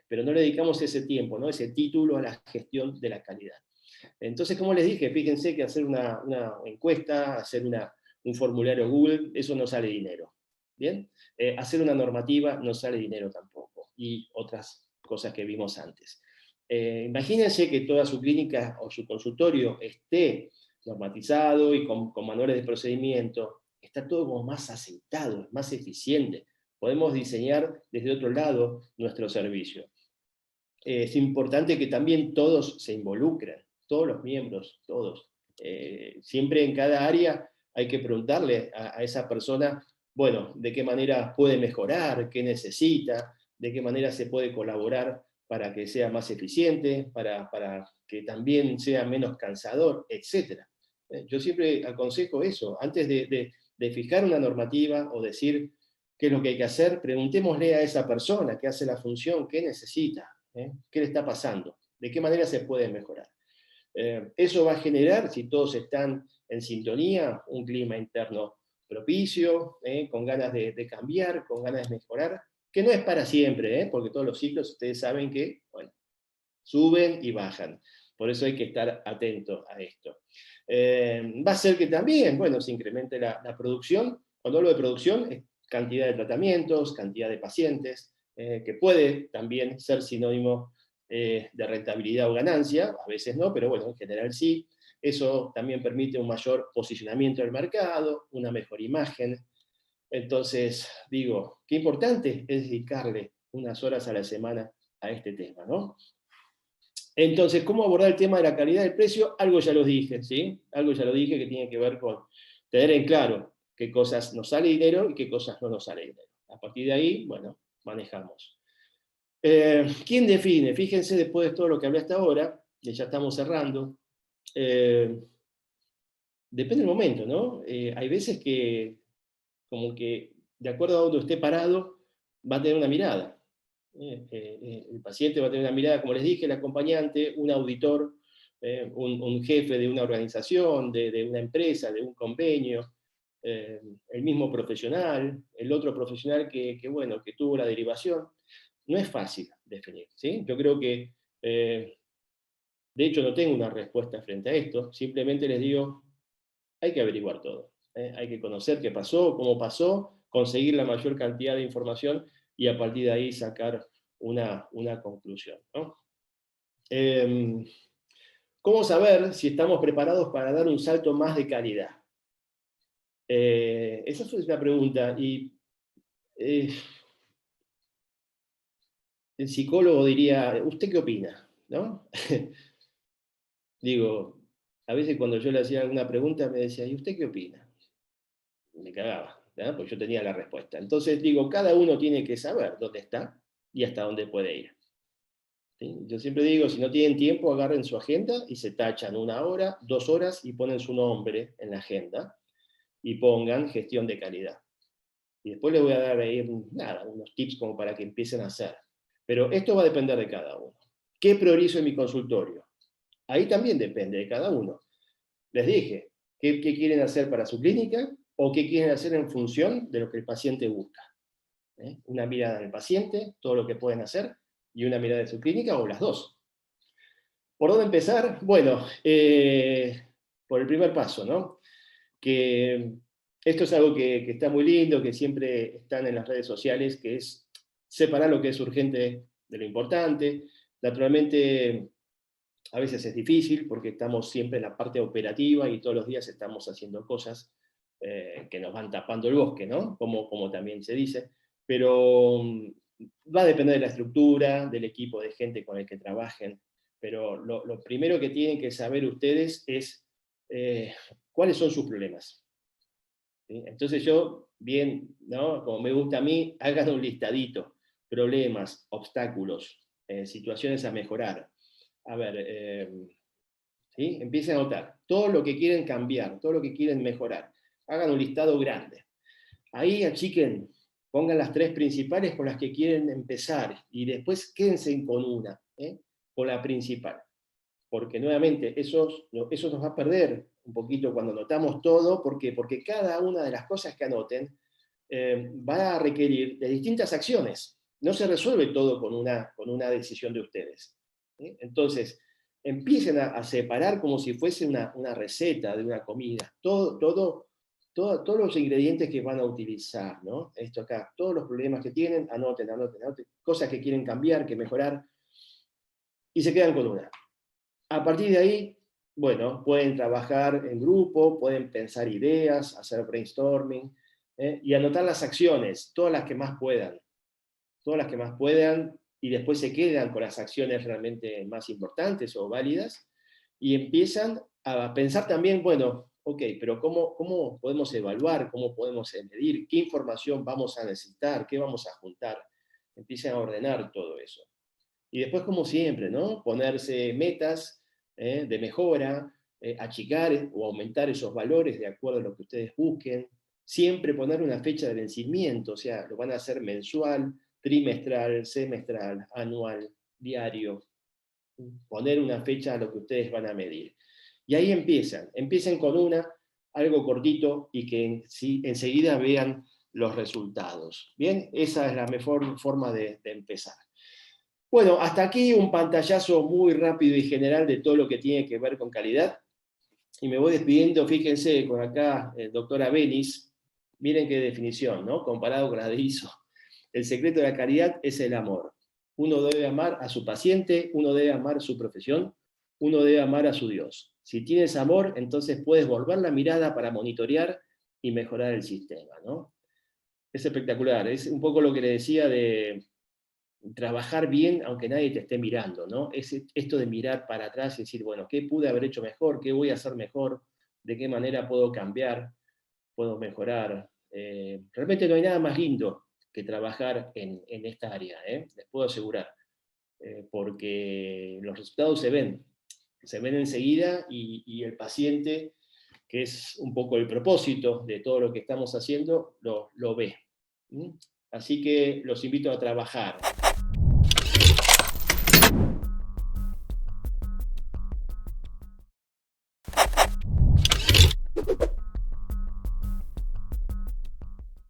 Pero no le dedicamos ese tiempo, ¿no? Ese título a la gestión de la calidad. Entonces, como les dije, fíjense que hacer una encuesta, hacer un formulario Google, eso no sale dinero. ¿Bien? Hacer una normativa no sale dinero tampoco, y otras cosas que vimos antes. Imagínense que toda su clínica o su consultorio esté normatizado y con manuales de procedimiento, está todo como más aceitado, más eficiente. Podemos diseñar desde otro lado nuestro servicio. es importante que también todos se involucren, todos los miembros, todos. Siempre en cada área hay que preguntarle a esa persona, bueno, de qué manera puede mejorar, qué necesita, de qué manera se puede colaborar para que sea más eficiente, para que también sea menos cansador, etc. Yo siempre aconsejo eso, antes de fijar una normativa o decir qué es lo que hay que hacer, preguntémosle a esa persona que hace la función, qué necesita, qué le está pasando, de qué manera se puede mejorar. Eso va a generar, si todos están en sintonía, un clima interno propicio, con ganas de cambiar, con ganas de mejorar, que no es para siempre, porque todos los ciclos ustedes saben que, bueno, suben y bajan. Por eso hay que estar atento a esto. Va a ser que también, bueno, se incremente la producción. Cuando hablo de producción, es cantidad de tratamientos, cantidad de pacientes, que puede también ser sinónimo de rentabilidad o ganancia, a veces no, pero bueno, en general sí. Eso también permite un mayor posicionamiento del mercado, una mejor imagen. Entonces, digo, qué importante es dedicarle unas horas a la semana a este tema, ¿no? Entonces, ¿cómo abordar el tema de la calidad del precio? Algo ya lo dije, ¿sí? Algo ya lo dije que tiene que ver con tener en claro qué cosas nos sale dinero y qué cosas no nos sale dinero. A partir de ahí, bueno, manejamos. ¿Quién define? Fíjense, después de todo lo que hablé hasta ahora, que ya estamos cerrando, depende del momento, ¿no? Hay veces que, como que, de acuerdo a donde esté parado, va a tener una mirada. El paciente va a tener una mirada, como les dije, el acompañante, un auditor, un jefe de una organización, de una empresa, de un convenio, el mismo profesional, el otro profesional bueno, que tuvo la derivación. No es fácil definir, ¿sí? Yo creo que, de hecho, no tengo una respuesta frente a esto, simplemente les digo, hay que averiguar todo. Hay que conocer qué pasó, cómo pasó, conseguir la mayor cantidad de información y a partir de ahí sacar una conclusión, ¿no? ¿Cómo saber si estamos preparados para dar un salto más de calidad? Esa fue una pregunta y el psicólogo diría, ¿usted qué opina? ¿No? Digo, a veces cuando yo le hacía alguna pregunta me decía, ¿y usted qué opina? Me cagaba, ¿no? Pues yo tenía la respuesta. Entonces digo, cada uno tiene que saber dónde está y hasta dónde puede ir. ¿Sí? Yo siempre digo, si no tienen tiempo, agarren su agenda y se tachan 1 hora, 2 horas y ponen su nombre en la agenda y pongan gestión de calidad. Y después les voy a dar ahí, nada, unos tips como para que empiecen a hacer. Pero esto va a depender de cada uno. ¿Qué priorizo en mi consultorio? Ahí también depende de cada uno. Les dije, ¿qué quieren hacer para su clínica o qué quieren hacer en función de lo que el paciente busca? Una mirada del paciente, todo lo que pueden hacer, y una mirada de su clínica o las dos. ¿Por dónde empezar? Bueno, por el primer paso, ¿no? Que esto es algo que está muy lindo, que siempre están en las redes sociales, que es separar lo que es urgente de lo importante. Naturalmente, a veces es difícil porque estamos siempre en la parte operativa y todos los días estamos haciendo cosas que nos van tapando el bosque, ¿no? Como también se dice. Pero va a depender de la estructura, del equipo de gente con el que trabajen. Pero lo primero que tienen que saber ustedes es cuáles son sus problemas. ¿Sí? Entonces yo, bien, ¿no? Como me gusta a mí, hagan un listadito. Problemas, obstáculos, situaciones a mejorar. A ver, ¿sí? Empiecen a anotar todo lo que quieren cambiar, todo lo que quieren mejorar. Hagan un listado grande. Ahí achiquen, pongan las 3 principales con las que quieren empezar y después quédense con una, con la principal. Porque nuevamente eso nos va a perder un poquito cuando anotamos todo. ¿Por qué? Porque cada una de las cosas que anoten va a requerir de distintas acciones. No se resuelve todo con una decisión de ustedes. ¿Sí? Entonces, empiecen a separar como si fuese una receta de una comida. Todos los ingredientes que van a utilizar, ¿no? Esto acá, todos los problemas que tienen, anoten, cosas que quieren cambiar, que mejorar, y se quedan con una. A partir de ahí, bueno, pueden trabajar en grupo, pueden pensar ideas, hacer brainstorming, y anotar las acciones, todas las que más puedan. Todas las que más puedan, y después se quedan con las acciones realmente más importantes o válidas, y empiezan a pensar también, bueno, ok, pero ¿cómo podemos evaluar, cómo podemos medir, qué información vamos a necesitar, qué vamos a juntar? Empiezan a ordenar todo eso. Y después, como siempre, ¿no? Ponerse metas de mejora, achicar o aumentar esos valores de acuerdo a lo que ustedes busquen. Siempre poner una fecha de vencimiento, o sea, lo van a hacer mensual, trimestral, semestral, anual, diario. Poner una fecha a lo que ustedes van a medir. Y ahí empiecen con algo cortito y que enseguida vean los resultados. Bien, esa es la mejor forma de empezar. Bueno, hasta aquí un pantallazo muy rápido y general de todo lo que tiene que ver con calidad. Y me voy despidiendo, fíjense, con acá, doctora Benis, miren qué definición, ¿no? Comparado con la de ISO. El secreto de la calidad es el amor. Uno debe amar a su paciente, uno debe amar su profesión, uno debe amar a su Dios. Si tienes amor, entonces puedes volver la mirada para monitorear y mejorar el sistema, ¿no? Es espectacular, es un poco lo que le decía de trabajar bien aunque nadie te esté mirando, ¿no? Es esto de mirar para atrás y decir, bueno, ¿qué pude haber hecho mejor? ¿Qué voy a hacer mejor? ¿De qué manera puedo cambiar? ¿Puedo mejorar? Realmente no hay nada más lindo que trabajar en esta área, les puedo asegurar, porque los resultados se ven enseguida y el paciente, que es un poco el propósito de todo lo que estamos haciendo, lo ve. ¿Mm? Así que los invito a trabajar